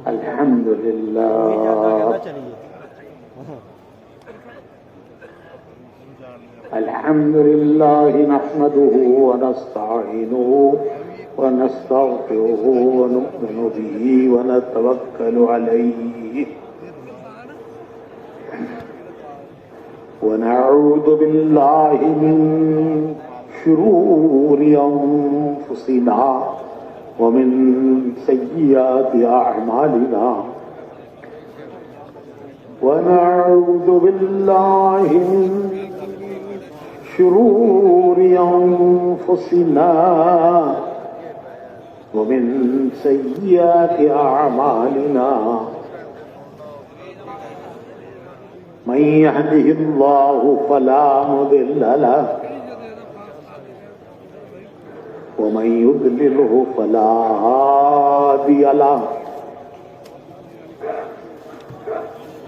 الحمد لله الحمد لله نحمده ونستعينه ونستغفره ونؤمن به ونتوكل عليه ونعوذ بالله من شرور أنفسنا ومن سيئات أعمالنا ونعوذ بالله من شرور أنفسنا ومن سيئات أعمالنا من يهده الله فلا مضل له ومن يضلله فلا هادي له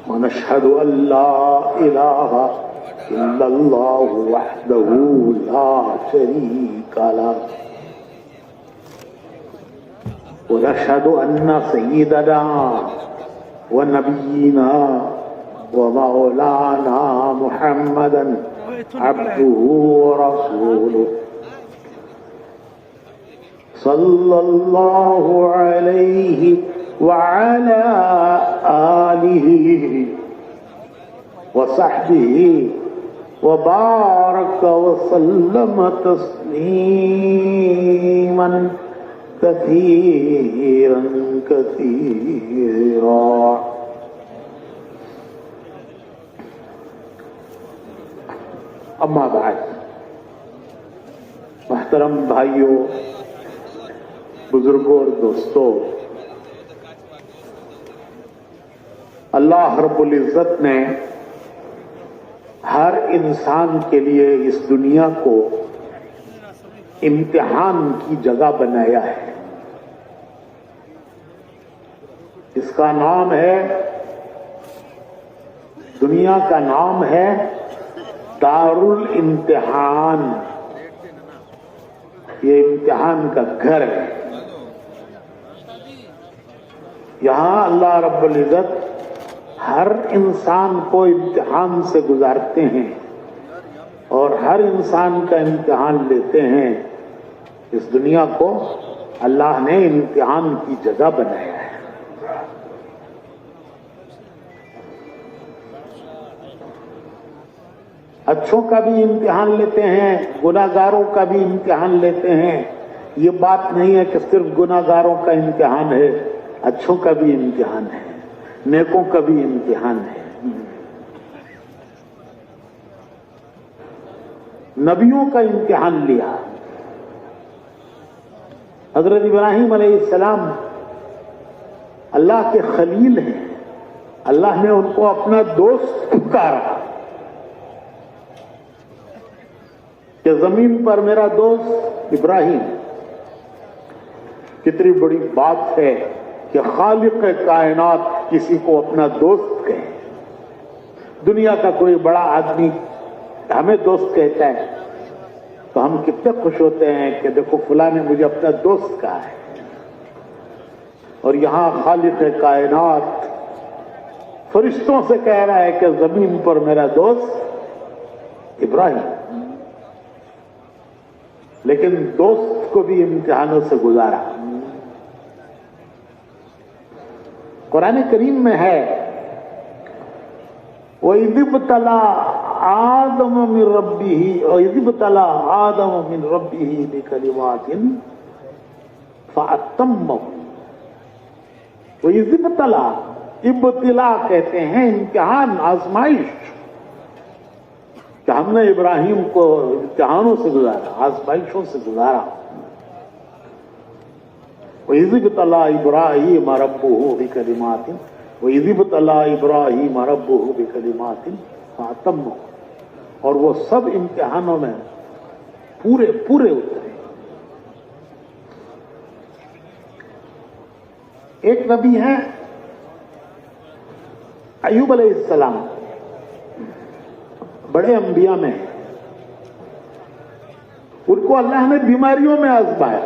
ونشهد أن لا إله إلا الله وحده لا شريك له ونشهد أن سيدنا ونبينا ومولانا محمدا عبده ورسوله صلى الله عليه وعلى آله وصحبه وبارك وسلم تسليما كثيرا كثيرا اما بعد محترم بھائیوں، بزرگوں اور دوستوں، اللہ رب العزت نے ہر انسان کے لیے اس دنیا کو امتحان کی جگہ بنایا ہے۔ اس کا نام ہے، دنیا کا نام ہے دار الامتحان۔ یہ امتحان کا گھر ہے۔ یہاں اللہ رب العزت ہر انسان کو امتحان سے گزارتے ہیں اور ہر انسان کا امتحان لیتے ہیں۔ اس دنیا کو اللہ نے امتحان کی جگہ بنایا ہے۔ اچھوں کا بھی امتحان لیتے ہیں، گناہگاروں کا بھی امتحان لیتے ہیں۔ یہ بات نہیں ہے کہ صرف گناہگاروں کا امتحان ہے، اچھوں کا بھی امتحان ہے، نیکوں کا بھی امتحان ہے۔ نبیوں کا امتحان لیا۔ حضرت ابراہیم علیہ السلام اللہ کے خلیل ہیں، اللہ نے ان کو اپنا دوست پکارا کہ زمین پر میرا دوست ابراہیم۔ کتنی بڑی بات ہے کہ خالق کائنات کسی کو اپنا دوست کہے۔ دنیا کا کوئی بڑا آدمی ہمیں دوست کہتا ہے تو ہم کتنے خوش ہوتے ہیں کہ دیکھو فلاں نے مجھے اپنا دوست کہا ہے، اور یہاں خالق کائنات فرشتوں سے کہہ رہا ہے کہ زمین پر میرا دوست ابراہیم۔ لیکن دوست کو بھی امتحانوں سے گزارا۔ قرآن کریم میں ہے وَإِذِ ابْتَلَىٰ آدَمَ مِن رَبِّهِ وَإِذِ ابْتَلَىٰ آدَمَ مِن رَبِّهِ بِكَلِمَاتٍ فَأَتَمَّهُنَّ۔ وَإِذِ ابْتَلَىٰ، ابتلا کہتے ہیں امتحان، آزمائش، کہ ہم نے ابراہیم کو امتحانوں سے گزارا، آزمائشوں سے گزارا۔ وَإِذِ ابْتَلَىٰ إِبْرَاهِيمَ رَبُّهُ بِكَلِمَاتٍ وَإِذِ ابْتَلَىٰ إِبْرَاهِيمَ رَبُّهُ بِكَلِمَاتٍ فَأَتَمَّهُنَّ۔ اور وہ سب امتحانوں میں پورے اترے۔ ایک نبی ہیں ایوب علیہ السلام، بڑے انبیاء میں ہیں۔ ان کو اللہ نے بیماریوں میں آزمایا۔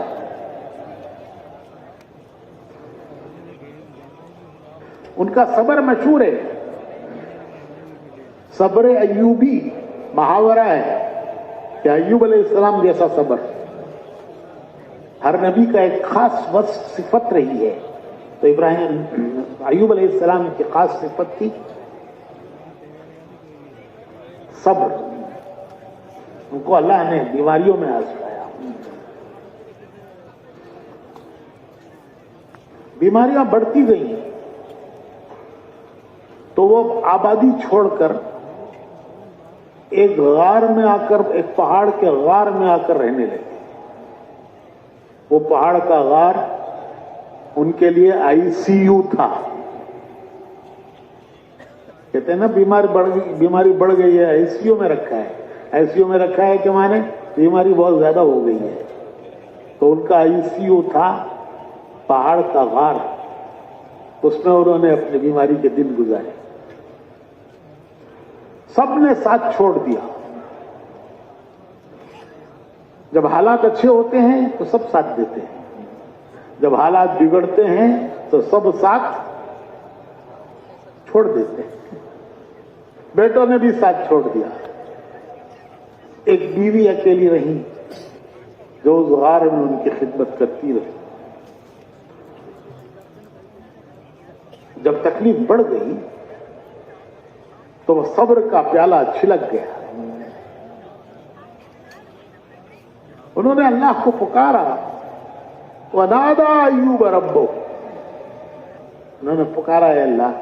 ان کا صبر مشہور ہے، صبر ایوبی محاورہ ہے کہ ایوب علیہ السلام جیسا صبر ہر نبی کا ایک خاص صفت رہی ہے، تو ایوب علیہ السلام کی خاص صفت تھی صبر. ان کو اللہ نے بیماریوں میں آزمایا، بیماریاں بڑھتی گئیں تو وہ آبادی چھوڑ کر ایک غار میں آ کر، ایک پہاڑ کے غار میں آ کر رہنے لگے. وہ پہاڑ کا غار ان کے لیے ICU تھا. کہتے ہیں نا بیماری بڑھ گئی ہے، ICU میں رکھا ہے. ICU میں رکھا ہے کہ مانے بیماری بہت زیادہ ہو گئی ہے. تو ان کا ICU تھا پہاڑ کا غار، اس میں انہوں نے اپنی بیماری کے دن گزارے. سب نے ساتھ چھوڑ دیا. جب حالات اچھے ہوتے ہیں تو سب ساتھ دیتے ہیں، جب حالات بگڑتے ہیں تو سب ساتھ چھوڑ دیتے ہیں. بیٹوں نے بھی ساتھ چھوڑ دیا. ایک بیوی اکیلی رہی جو اس غار میں ان کی خدمت کرتی رہی. جب تکلیف بڑھ گئی تو وہ صبر کا پیالہ چھلک گیا. انہوں نے اللہ کو پکارا، وَنَادَى أَيُّوبَ رَبَّهُ. انہوں نے پکارا، اے اللہ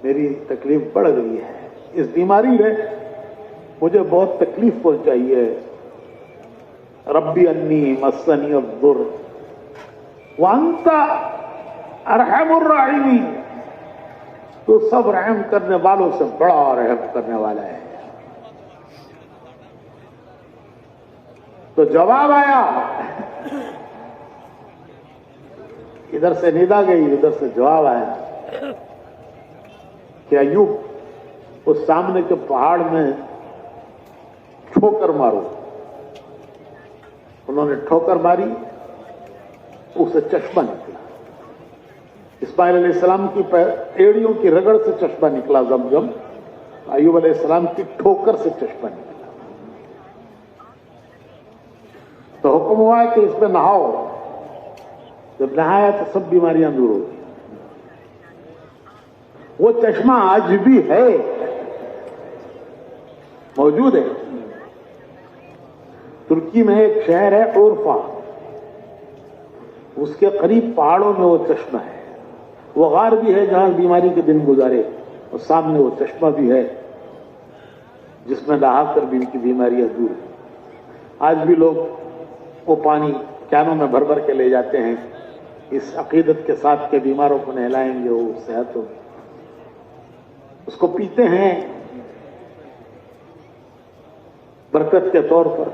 میری تکلیف بڑھ گئی ہے، اس بیماری نے مجھے بہت تکلیف پہنچائی ہے. ربی انی مسنی الضر وانت ارحم الراحمین. تو سب رحم کرنے والوں سے بڑا رحم کرنے والا ہے. تو جواب آیا، ادھر سے ندا گئی، ادھر سے جواب آیا کہ ایوب اس سامنے کے پہاڑ میں ٹھوکر مارو. انہوں نے ٹھوکر ماری، اسے چشمہ نکلا. اسماعیل علیہ السلام کی ایڑیوں کی رگڑ سے چشمہ نکلا زمزم، ایوب علیہ السلام کی ٹھوکر سے چشمہ نکلا. تو حکم ہوا کہ اس میں نہاؤ. جب نہایا تو سب بیماریاں دور ہو گئی. وہ چشمہ آج بھی ہے، موجود ہے. ترکی میں ایک شہر ہے اورفا، اس کے قریب پہاڑوں میں وہ چشمہ ہے. وہ غار بھی ہے جہاں بیماری کے دن گزارے، اور سامنے وہ چشمہ بھی ہے جس میں نہا کر بھی ان کی بیماریاں دور ہیں. آج بھی لوگ وہ پانی کینوں میں بھر بھر کے لے جاتے ہیں اس عقیدت کے ساتھ کہ بیماروں کو نہلائیں گے وہ صحت ہوگی. اس کو پیتے ہیں برکت کے طور پر.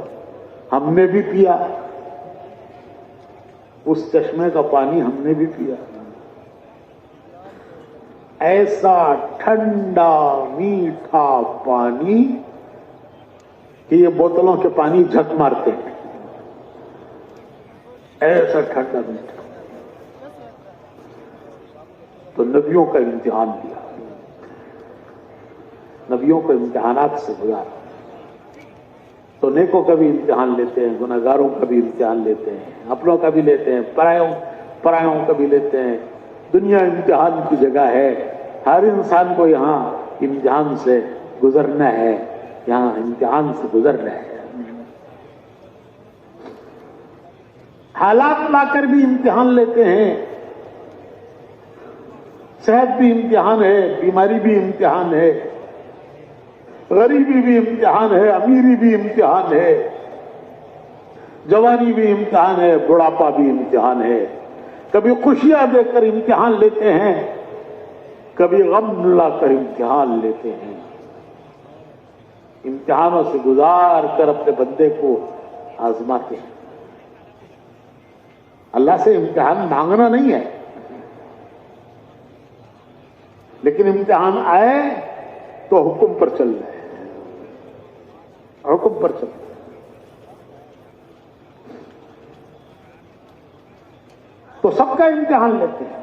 ہم نے بھی پیا اس چشمے کا پانی، ہم نے بھی پیا. ایسا ٹھنڈا میٹھا پانی کہ یہ بوتلوں کے پانی جھک مارتے ہیں. ایسا ٹھنڈا میٹھا. تو نبیوں کا امتحان لیا، نبیوں کو امتحانات سے گزارا. تو نیکوں کا بھی امتحان لیتے ہیں، گناہگاروں کا بھی امتحان لیتے ہیں، اپنوں کا بھی لیتے ہیں، پرایوں کا بھی لیتے ہیں. دنیا امتحان کی جگہ ہے. ہر انسان کو یہاں امتحان سے گزرنا ہے، یہاں امتحان سے گزرنا ہے. حالات لا کر بھی امتحان لیتے ہیں. صحت بھی امتحان ہے، بیماری بھی امتحان ہے، غریبی بھی امتحان ہے، امیری بھی امتحان ہے، جوانی بھی امتحان ہے، بڑھاپا بھی امتحان ہے. کبھی خوشیاں دے کر امتحان لیتے ہیں، کبھی غم لا کر امتحان لیتے ہیں. امتحانوں سے گزار کر اپنے بندے کو آزماتے ہیں. اللہ سے امتحان مانگنا نہیں ہے، لیکن امتحان آئے تو حکم پر چل رہے ہیں، حکم پر چل رہے ہیں. تو سب کا امتحان لیتے ہیں.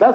10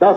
10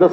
10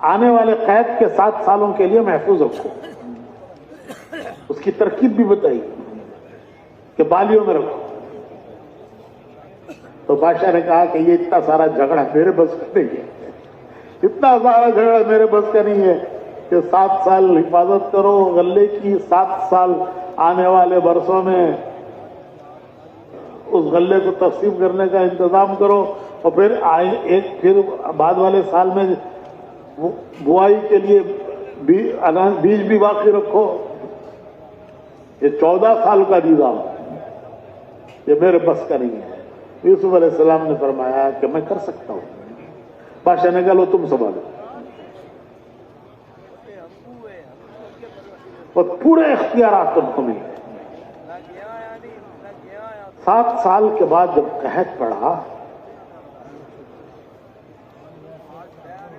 آنے والے قید کے 7 سالوں کے لیے محفوظ رکھو. اس کی ترکیب بھی بتائی کہ بالیوں میں رکھو. تو بادشاہ نے کہا کہ یہ اتنا سارا جھگڑا میرے بس کا نہیں ہے, اتنا سارا جھگڑا میرے بس کا نہیں ہے کہ 7 سال حفاظت کرو غلے کی, 7 سال آنے والے برسوں میں اس غلے کو تقسیم کرنے کا انتظام کرو, اور پھر بعد والے سال میں بوائی کے لیے بیج بھی باقی رکھو. یہ 14 سال کا نظام یہ میرے بس کا نہیں ہے. یوسف علیہ السلام نے فرمایا کہ میں کر سکتا ہوں. بادشاہ نے کہا لو تم سنبھالو. اور پورے اختیارات تم کو ملے. 7 سال کے بعد جب قحط پڑا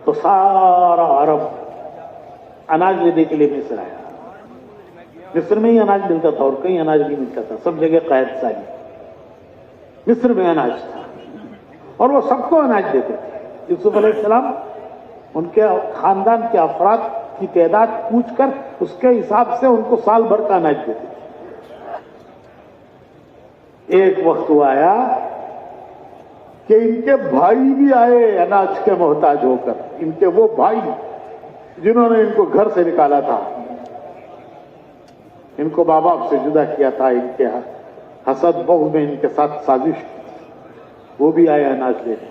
تو سارا عرب اناج لینے کے لیے مصر آیا. مصر میں ہی اناج ملتا تھا اور کہیں اناج نہیں ملتا تھا, سب جگہ قحط ساری. مصر میں اناج تھا اور وہ سب کو اناج دیتے تھے. یوسف علیہ السلام ان کے خاندان کے افراد کی تعداد پوچھ کر اس کے حساب سے ان کو سال بھر کا اناج دیتے تھے. ایک وقت وہ آیا کہ ان کے بھائی بھی آئے اناج کے محتاج ہو کر. ان کے وہ بھائی جنہوں نے ان کو گھر سے نکالا تھا, ان کو ماں باپ سے جدا کیا تھا, ان کے حسد بغض میں ان کے ساتھ سازش کی, وہ بھی آئے اناج لینے.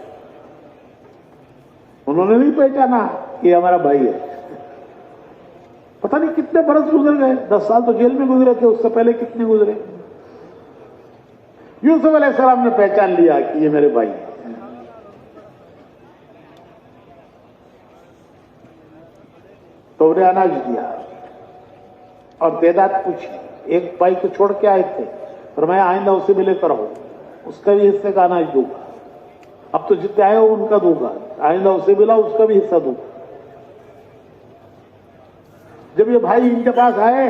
انہوں نے نہیں پہچانا یہ ہمارا بھائی ہے. پتہ نہیں کتنے برس گزر گئے, 10 سال تو جیل میں گزرے تھے, اس سے پہلے کتنے گزرے. یوسف علیہ السلام نے پہچان لیا کہ یہ میرے بھائی ہیں. تو انہیں اناج دیا اور تعداد پوچھی. ایک بھائی کو چھوڑ کے آئے تھے, فرمایا آئندہ اسے بھی لے کر آؤ, اس کا بھی حصے کا اناج دوں گا. اب تو جتنے آئے ہو ان کا دوں گا, آئندہ اسے بھی لاؤ, اس کا بھی حصہ دوں گا. جب یہ بھائی ان کے پاس آئے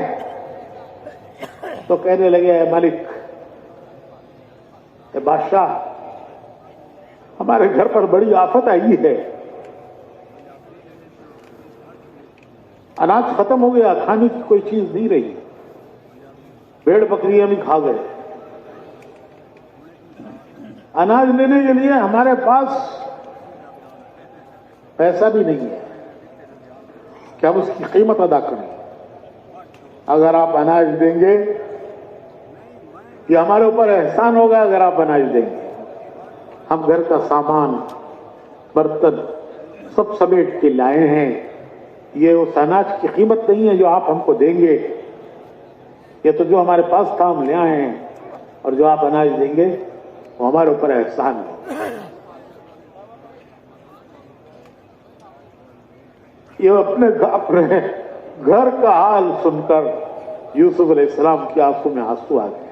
تو کہنے لگے اے مالک, اے بادشاہ, ہمارے گھر پر بڑی آفت آئی ہے. اناج ختم ہو گیا, کھانے کی کوئی چیز نہیں رہی, بھیڑ بکریاں بھی کھا گئے. اناج لینے کے لیے ہمارے پاس پیسہ بھی نہیں ہے کہ ہم اس کی قیمت ادا کریں. اگر آپ اناج دیں گے یہ ہمارے اوپر احسان ہوگا. اگر آپ اناج دیں گے, ہم گھر کا سامان برتن سب سمیٹ کے لائے ہیں, یہ اس اناج کی قیمت نہیں ہے جو آپ ہم کو دیں گے. یہ تو جو ہمارے پاس تھا ہم لے آئے ہیں, اور جو آپ اناج دیں گے وہ ہمارے اوپر احسان ہے. یہ اپنے گھر کا حال سن کر یوسف علیہ السلام کی آنکھوں میں آنسو آ گئے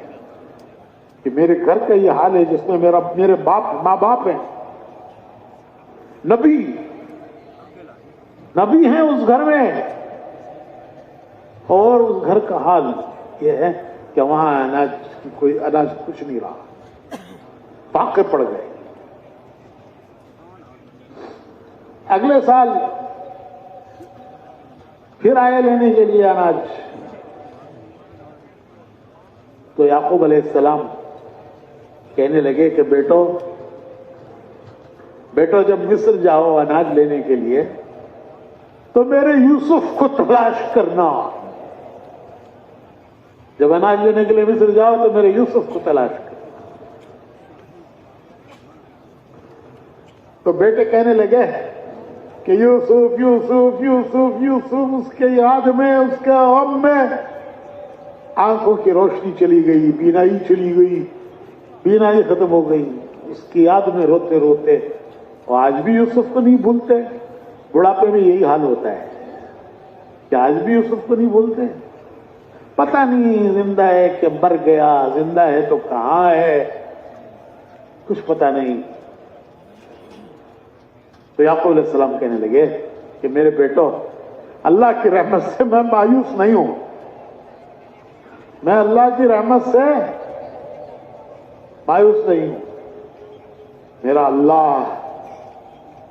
کہ میرے گھر کا یہ حال ہے جس میں میرے ماں باپ ہیں, نبی ہیں اس گھر میں, اور اس گھر کا حال یہ ہے کہ وہاں اناج کچھ نہیں رہا, فاقے پڑ گئے. اگلے سال پھر آئے لینے کے لیے اناج. تو یعقوب علیہ السلام کہنے لگے کہ بیٹو جب مصر جاؤ اناج لینے کے لیے تو میرے یوسف کو تلاش کرنا. جب اناج لینے کے لیے مصر جاؤ تو میرے یوسف کو تلاش کرنا. تو بیٹے کہنے لگے کہ یوسف یوسف یوسف یوسف. اس کے یاد میں, اس کے غم میں آنکھوں کی روشنی چلی گئی, بینائی چلی گئی, بینائی ختم ہو گئی. اس کی یاد میں روتے روتے, اور آج بھی یوسف کو نہیں بھولتے. بڑھاپے میں یہی حال ہوتا ہے کہ آج بھی یوسف کو نہیں بھولتے. پتہ نہیں زندہ ہے کہ مر گیا, زندہ ہے تو کہاں ہے, کچھ پتہ نہیں. تو یعقوب علیہ السلام کہنے لگے کہ میرے بیٹو, اللہ کی رحمت سے میں مایوس نہیں ہوں. میں اللہ کی رحمت سے مایوس نہیں ہوں. میرا اللہ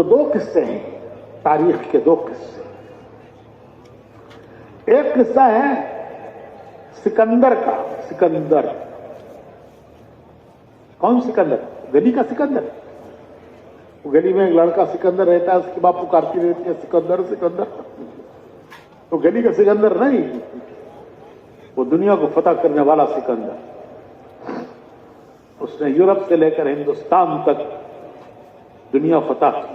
تو دو قصے ہیں تاریخ کے، دو قصے. ایک قصہ ہے سکندر کا. سکندر کون سکندر؟ گلی کا سکندر. وہ گلی میں ایک لڑکا سکندر رہتا ہے، اس کی باپ پکارتی رہتی ہے سکندر سکندر. تو گلی کا سکندر نہیں، وہ دنیا کو فتح کرنے والا سکندر. اس نے یورپ سے لے کر ہندوستان تک دنیا فتح کی.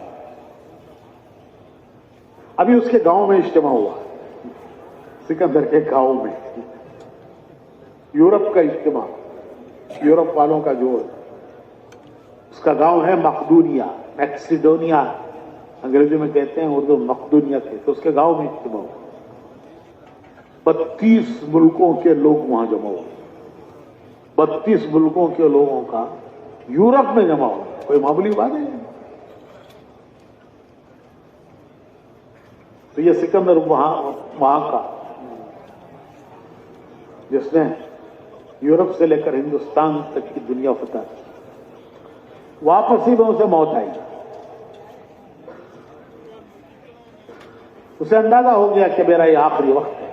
ابھی اس کے گاؤں میں اجتماع ہوا، سکندر کے گاؤں میں یورپ کا اجتماع. یورپ والوں کا جو اس کا گاؤں ہے مقدونیہ، میکسیڈونیا انگریزی میں کہتے ہیں، اردو مقدونیہ کے. تو اس کے گاؤں میں اجتماع ہوا. 32 ملکوں کے لوگ وہاں جمع ہوئے. 32 ملکوں کے لوگوں کا یورپ میں جمع ہوا. کوئی معمولی بات نہیں. تو یہ سکندر وہاں کا جس نے یورپ سے لے کر ہندوستان تک کی دنیا فتح کی، واپس ہی میں اسے موت آئی. اسے اندازہ ہو گیا کہ میرا یہ آخری وقت ہے.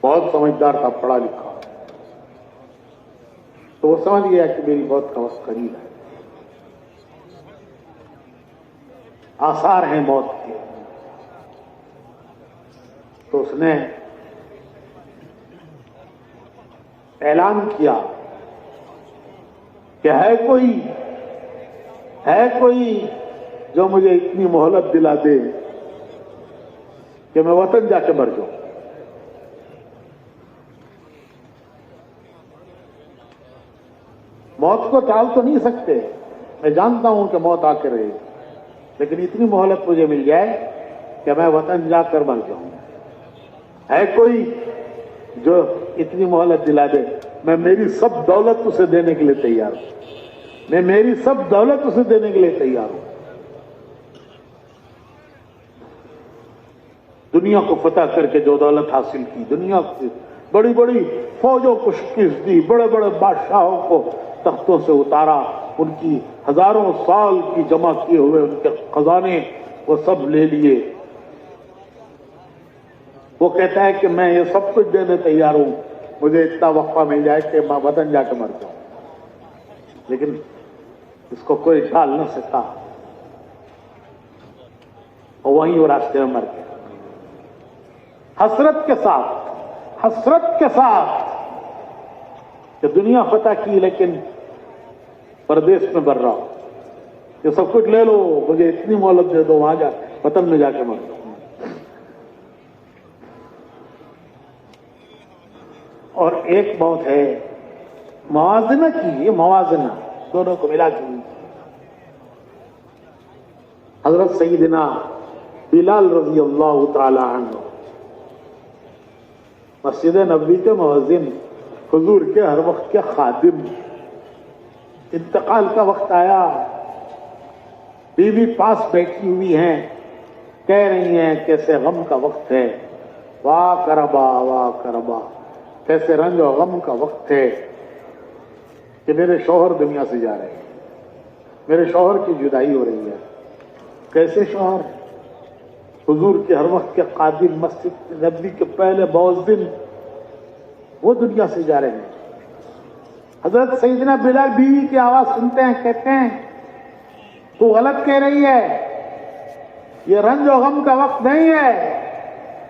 بہت سمجھدار تھا، پڑھا لکھا. تو وہ سمجھ گیا کہ میری موت کا وقت قریب ہے. آثار ہیں موت کے. تو اس نے اعلان کیا کہ ہے کوئی جو مجھے اتنی مہلت دلا دے کہ میں وطن جا کے مر جاؤں. موت کو ٹال تو نہیں سکتے، میں جانتا ہوں کہ موت آ کے رہے گی، لیکن اتنی مہلت مجھے مل جائے کہ میں وطن جا کر مر جاؤں. ہے کوئی جو اتنی مہلت دلا دے؟ میں میری سب دولت اسے دینے کے لیے تیار ہوں. میں میری سب دولت اسے دینے کے لیے تیار ہوں. دنیا کو فتح کر کے جو دولت حاصل کی، دنیا کی بڑی بڑی فوجوں کو شکست دی، بڑے بڑے بادشاہوں کو تختوں سے اتارا، ان کی ہزاروں سال کی جمع کیے ہوئے ان کے خزانے وہ سب لے لیے. وہ کہتا ہے کہ میں یہ سب کچھ دینے تیار ہوں، مجھے اتنا وقفہ مل جائے کہ میں وطن جا کے مر جاؤں. لیکن اس کو کوئی ڈال نہ سکا، اور وہیں وہ راستے میں مر گیا. حسرت کے ساتھ کہ دنیا فتح کی لیکن پردیس میں مر رہا ہوں. یہ سب کچھ لے لو، مجھے اتنی مہلت دے دو، وہاں جا وطن میں جا کے مر جاؤں. اور ایک موت ہے موازنہ کی. یہ موازنہ دونوں کو ملا کے حضرت سیدنا بلال رضی اللہ تعالی عنہ، مسجد نبوی کے مؤذن، حضور کے ہر وقت کے خادم. انتقال کا وقت آیا، بیوی پاس بیٹھی ہوئی ہیں، کہہ رہی ہیں کیسے غم کا وقت ہے، واہ کربا واہ کربا، کیسے رنج و غم کا وقت ہے کہ میرے شوہر دنیا سے جا رہے ہیں، میرے شوہر کی جدائی ہو رہی ہے. کیسے شوہر؟ حضور کے ہر وقت کے قادم، مسجد نبوی کے پہلے مؤذن، وہ دنیا سے جا رہے ہیں. حضرت سیدنا بلال بیوی کی آواز سنتے ہیں، کہتے ہیں تو غلط کہہ رہی ہے، یہ رنج و غم کا وقت نہیں ہے،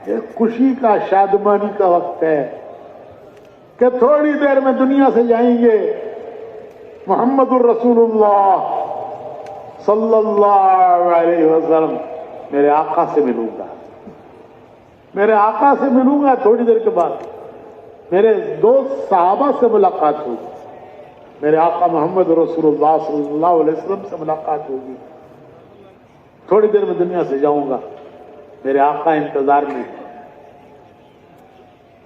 یہ خوشی کا، شادمانی کا وقت ہے کہ تھوڑی دیر میں دنیا سے جائیں گے، محمد الرسول اللہ صلی اللہ علیہ وسلم، میرے آقا سے ملوں گا، میرے آقا سے ملوں گا. تھوڑی دیر کے بعد میرے دوست صحابہ سے ملاقات ہوگی، میرے آقا محمد رسول اللہ صلی اللہ علیہ وسلم سے ملاقات ہوگی. تھوڑی دیر میں دنیا سے جاؤں گا، میرے آقا انتظار میں.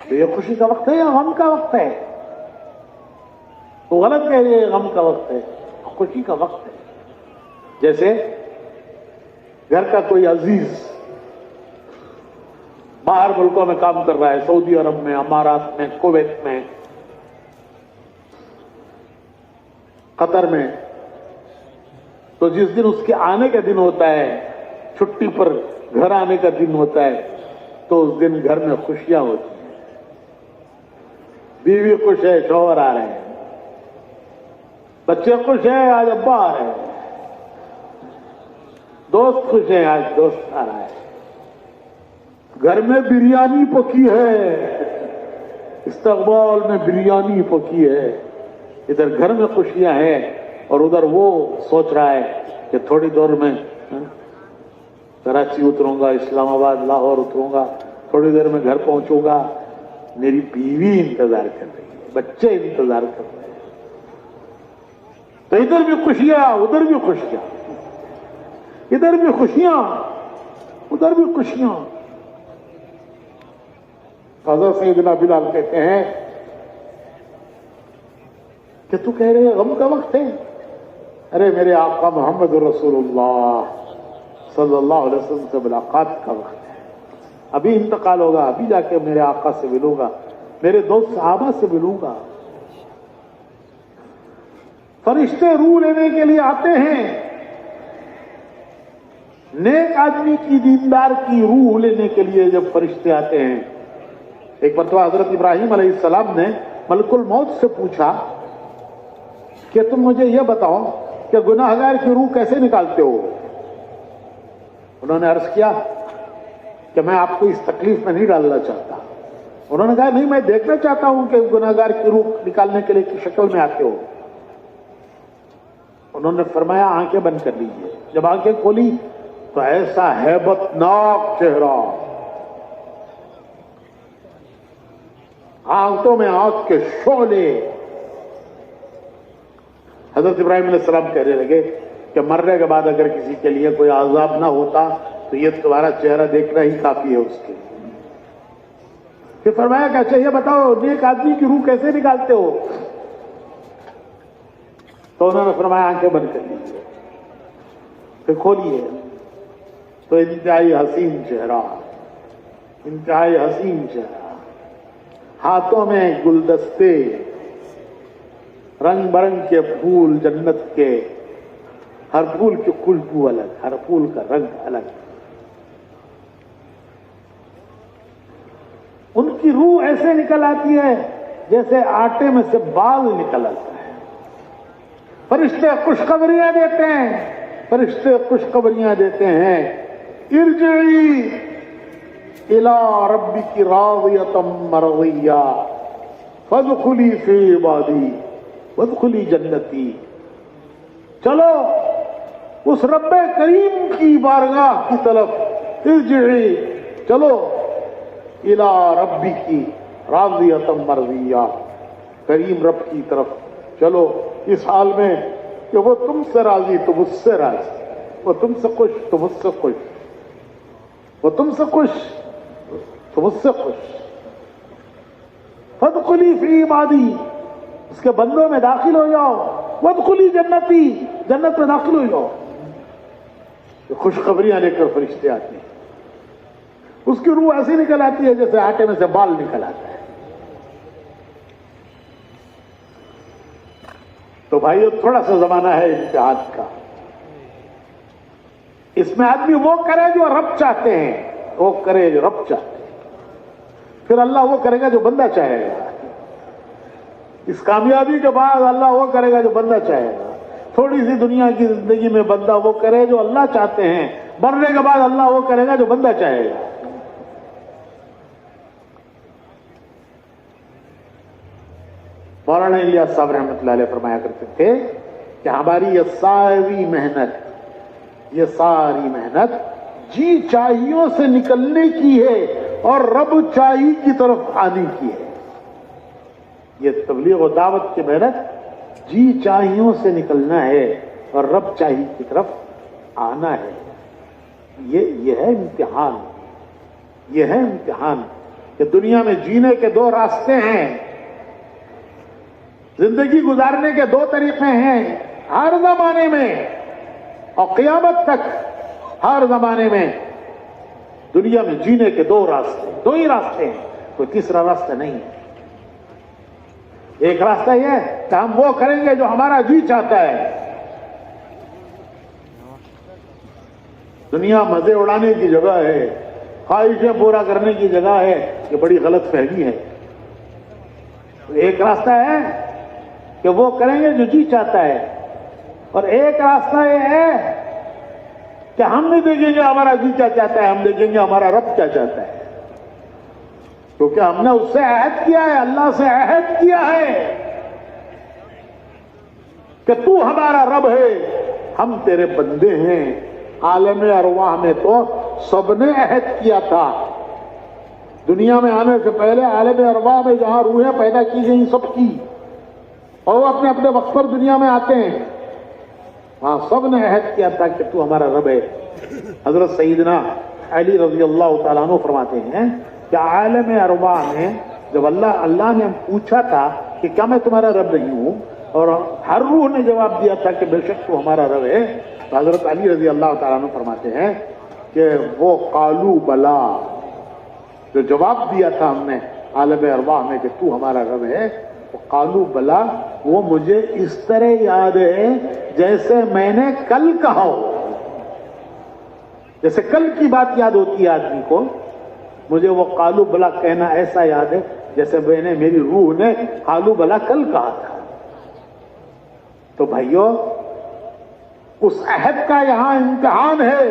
تو یہ خوشی کا وقت ہے یا غم کا وقت ہے؟ تو غلط کہہ رہے ہیں، غم کا وقت ہے، خوشی کا وقت ہے. جیسے گھر کا کوئی عزیز باہر ملکوں میں کام کر رہا ہے، سعودی عرب میں، امارات میں، کویت میں، قطر میں، تو جس دن اس کے آنے کا دن ہوتا ہے، چھٹی پر گھر آنے کا دن ہوتا ہے، تو اس دن گھر میں خوشیاں ہوتی ہیں. بیوی خوش ہے، شوہر آ رہے ہیں، بچے خوش ہیں، آج ابا آ رہے ہیں، دوست خوش ہیں، آج دوست آ رہا ہے، گھر میں بریانی پکی ہے، استقبال میں بریانی پکی ہے. ادھر گھر میں خوشیاں ہیں اور ادھر وہ سوچ رہا ہے کہ تھوڑی دور میں کراچی اتروں گا، اسلام آباد، لاہور اتروں گا، تھوڑی دیر میں گھر پہنچوں گا، میری بیوی انتظار کر رہی ہے، بچے انتظار کر رہے ہیں. تو ادھر بھی خوشیاں، ادھر بھی خوشیاں، ادھر بھی خوشیاں، ادھر بھی خوشیاں. حضرت سیدنا بلال کہتے ہیں کہ تو کہہ رہے غم کا وقت ہے؟ ارے میرے آقا محمد رسول اللہ صلی اللہ علیہ وسلم سے ملاقات کا وقت ہے، ابھی انتقال ہوگا، ابھی جا کے میرے آقا سے ملوں گا، میرے دوست صحابہ سے ملوں گا. فرشتے روح لینے کے لیے آتے ہیں، نیک آدمی کی، دیندار کی روح لینے کے لیے جب فرشتے آتے ہیں. ایک مرتبہ حضرت ابراہیم علیہ السلام نے ملک الموت سے پوچھا کہ تم مجھے یہ بتاؤ کہ گناہگار کی روح کیسے نکالتے ہو؟ انہوں نے عرض کیا کہ میں آپ کو اس تکلیف میں نہیں ڈالنا چاہتا. انہوں نے کہا نہیں، میں دیکھنا چاہتا ہوں کہ گناہگار کی روح نکالنے کے لیے کس شکل میں آتے ہو. انہوں نے فرمایا آنکھیں بند کر لیجیے. جب آنکھیں کھولی تو ایسا ہیبت ناک چہرہ، آنکھوں میں آنکھ کے شعلے. حضرت ابراہیم علیہ السلام کہنے لگے کہ مرنے کے بعد اگر کسی کے لیے کوئی عذاب نہ ہوتا تو یہ تمہارا چہرہ دیکھنا ہی کافی ہے اس کے لیے. پھر فرمایا کہ اچھا یہ بتاؤ نیک آدمی کی روح کیسے نکالتے ہو؟ تو انہوں نے فرمایا آنکھیں بند کر لیجیے. پھر کھولیے تو انتہائی حسین چہرہ، انتہائی حسین چہرہ، ہاتھوں میں گلدستے، رنگ برنگ کے پھول جنت کے، ہر پھول کی خوشبو الگ، ہر پھول کا رنگ الگ. ان کی روح ایسے نکل آتی ہے جیسے آٹے میں سے بال نکل آتا ہے. فرشتے خوشخبریاں دیتے ہیں، فرشتے خوشخبریاں دیتے ہیں. ارجعی الی ربک راضیۃ مرضیہ فادخلی فی عبادی وادخلی جنتی. چلو اس رب کریم کی بارگاہ کی طرف، ارجعی، چلو الی ربک راضیۃ مرضیہ، کریم رب کی طرف چلو اس حال میں کہ وہ تم سے راضی تو مجھ سے راضی، وہ تم سے خوش تو مجھ سے خوش، وہ تم سے خوش تو مجھ سے خوش. فادخلی فی عبادی، اس کے بندوں میں داخل ہو جاؤ. وادخلی جنتی، جنت میں داخل ہو جاؤ. خوشخبریاں لے کر فرشتے آتے ہیں. اس کی روح ایسی نکل آتی ہے جیسے آٹے میں سے بال نکل آتا ہے. تو بھائیو تھوڑا سا زمانہ ہے امتحان کا. اس میں آدمی وہ کرے جو رب چاہتے ہیں، وہ کرے جو رب چاہتے ہیں، پھر اللہ وہ کرے گا جو بندہ چاہے گا. اس کامیابی کے بعد اللہ وہ کرے گا جو بندہ چاہے گا. تھوڑی سی دنیا کی زندگی میں بندہ وہ کرے جو اللہ چاہتے ہیں، مرنے کے بعد اللہ وہ کرے گا جو بندہ چاہے گا. مولانا الیاس صاحب رحمۃ اللہ علیہ فرمایا کرتے تھے کہ ہماری یہ ساری محنت جی چاہیوں سے نکلنے کی ہے اور رب چاہی کی طرف آنے کی ہے. یہ تبلیغ و دعوت کی محنت جی چاہیوں سے نکلنا ہے اور رب چاہی کی طرف آنا ہے. یہ ہے امتحان، یہ ہے امتحان کہ دنیا میں جینے کے دو راستے ہیں، زندگی گزارنے کے دو طریقے ہیں ہر زمانے میں اور قیامت تک. ہر زمانے میں دنیا میں جینے کے دو ہی راستے ہیں، کوئی تیسرا راستہ نہیں ہے. ایک راستہ یہ ہے کہ ہم وہ کریں گے جو ہمارا جی چاہتا ہے، دنیا مزے اڑانے کی جگہ ہے، خواہشیں پورا کرنے کی جگہ ہے، یہ بڑی غلط فہمی ہے۔ ایک راستہ ہے کہ وہ کریں گے جو جی چاہتا ہے، اور ایک راستہ یہ ہے کہ ہم نہیں دیکھیں گے ہمارا جی کیا چاہتا ہے، ہم دیکھیں گے ہمارا رب کیا چاہتا ہے، کیونکہ ہم نے اس سے عہد کیا ہے، اللہ سے عہد کیا ہے کہ تو ہمارا رب ہے، ہم تیرے بندے ہیں۔ عالم ارواح میں تو سب نے عہد کیا تھا، دنیا میں آنے سے پہلے عالم ارواح میں جہاں روحیں پیدا کی گئیں سب کی، اور وہ اپنے اپنے وقت پر دنیا میں آتے ہیں، وہاں سب نے عہد کیا تھا کہ تو ہمارا رب ہے۔ حضرت سیدنا علی رضی اللہ تعالیٰ عنہ فرماتے ہیں کہ عالم ارواح میں جب اللہ نے پوچھا تھا کہ کیا میں تمہارا رب نہیں ہوں، اور ہر روح نے جواب دیا تھا کہ بے شک تو ہمارا رب ہے، تو حضرت علی رضی اللہ تعالیٰ عنہ فرماتے ہیں کہ وہ قالو بلا، جو جواب دیا تھا ہم نے عالم ارواح میں کہ تو ہمارا رب ہے، وہ قالو بلا وہ مجھے اس طرح یاد ہے جیسے میں نے کل کہا ہو، جیسے کل کی بات یاد ہوتی ہے آدمی کو، مجھے وہ قالو بلا کہنا ایسا یاد ہے جیسے میں نے، میری روح نے قالو بلا کل کہا تھا۔ تو بھائیو، اس عہد کا یہاں امتحان ہے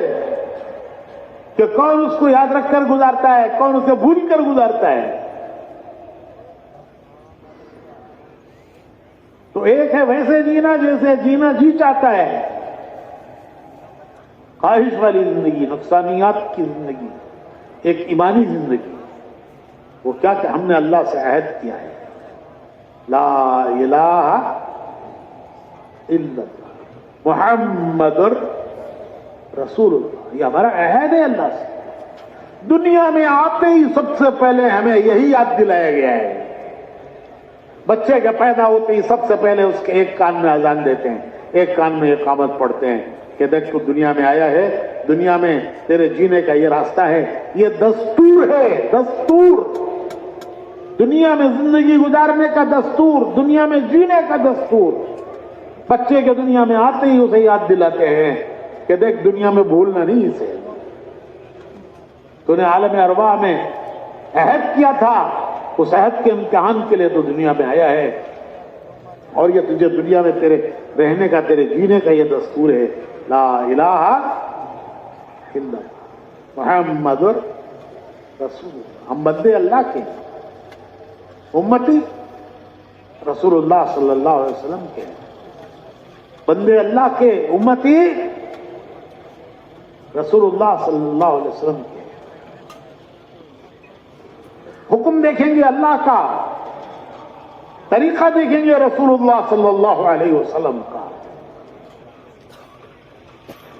کہ کون اس کو یاد رکھ کر گزارتا ہے، کون اسے بھول کر گزارتا ہے۔ تو ایک ہے ویسے جینا جیسے جینا جی چاہتا ہے، خواہش والی زندگی، نقصانیات کی زندگی، ایک ایمانی زندگی، وہ کیا کہ ہم نے اللہ سے عہد کیا ہے، لا الہ الا اللہ محمد رسول اللہ، یہ ہمارا عہد ہے اللہ سے۔ دنیا میں آتے ہی سب سے پہلے ہمیں یہی یاد دلایا گیا ہے، بچے کے پیدا ہوتے ہی سب سے پہلے اس کے ایک کان میں اذان دیتے ہیں، ایک کان میں اقامت پڑھتے ہیں کہ دیکھ تو دنیا میں آیا ہے، دنیا میں تیرے جینے کا یہ راستہ ہے، یہ دستور ہے، دستور، دنیا میں زندگی گزارنے کا دستور، دنیا میں جینے کا دستور۔ بچے کے دنیا میں آتے ہی اسے یاد دلاتے ہیں کہ دیکھ دنیا میں بھولنا نہیں اسے، تو نے عالم ارواح میں عہد کیا تھا، اس عہد کے امتحان کے لیے تو دنیا میں آیا ہے، اور یہ تجھے دنیا میں تیرے رہنے کا، تیرے جینے کا یہ دستور ہے، لا الہ الا اللہ محمد رسول اللہ۔ ہم بندے اللہ کے، امتی رسول اللہ صلی اللہ علیہ وسلم کے، بندے اللہ کے، امتی رسول اللہ صلی اللہ علیہ وسلم کے۔ حکم دیکھیں گے اللہ کا، طریقہ دیکھیں گے رسول اللہ صلی اللہ علیہ وسلم کا،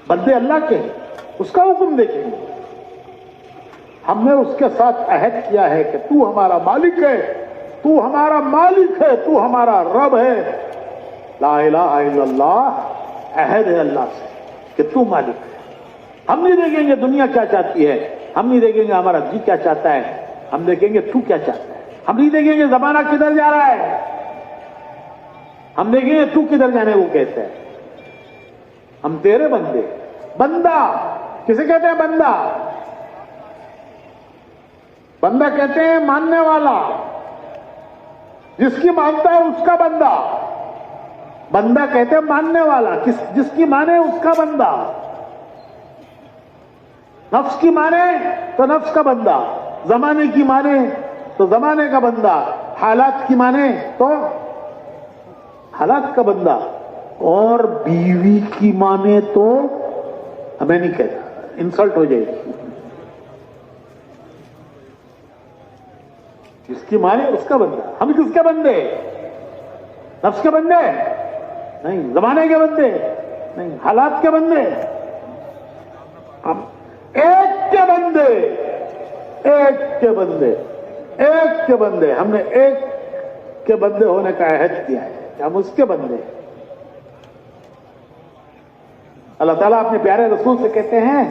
بندے اللہ کے، اس کا حکم دیکھیں گے۔ ہم نے اس کے ساتھ عہد کیا ہے کہ تو ہمارا مالک ہے، تو ہمارا مالک ہے، تو ہمارا رب ہے، لا الہ الا اللہ، عہد ہے اللہ سے کہ تو مالک ہے۔ ہم نہیں دیکھیں گے دنیا کیا چاہتی ہے، ہم نہیں دیکھیں گے ہمارا جی کیا چاہتا ہے، ہم دیکھیں گے تو کیا چاہتا ہے۔ ہم نہیں دیکھیں گے زمانہ کدھر جا رہا ہے، ہم دیکھیں گے تو کدھر جانے کو کہتا ہے۔ ہم تیرے بندے، بندہ کسے کہتے ہیں؟ بندہ، بندہ کہتے ہیں ماننے والا، جس کی مانتا ہے اس کا بندہ، بندہ کہتے ہیں ماننے والا، جس کی مانے اس کا بندہ، نفس کی مانے تو نفس کا بندہ، زمانے کی مانے تو زمانے کا بندہ، حالات کی مانے تو حالات کا بندہ، اور بیوی کی مانے تو ہمیں نہیں کہتا، انسلٹ ہو جائے گی، جس کی مانے اس کا بندہ۔ ہم کس کے بندے؟ نفس کے بندے نہیں، زمانے کے بندے نہیں، حالات کے بندے، ہم ایک کے بندے، ایک کے بندے، ایک کے بندے۔ ہم نے ایک کے بندے ہونے کا عہد کیا ہے کہ ہم اس کے بندے ہیں۔ اللہ تعالیٰ اپنے پیارے رسول سے کہتے ہیں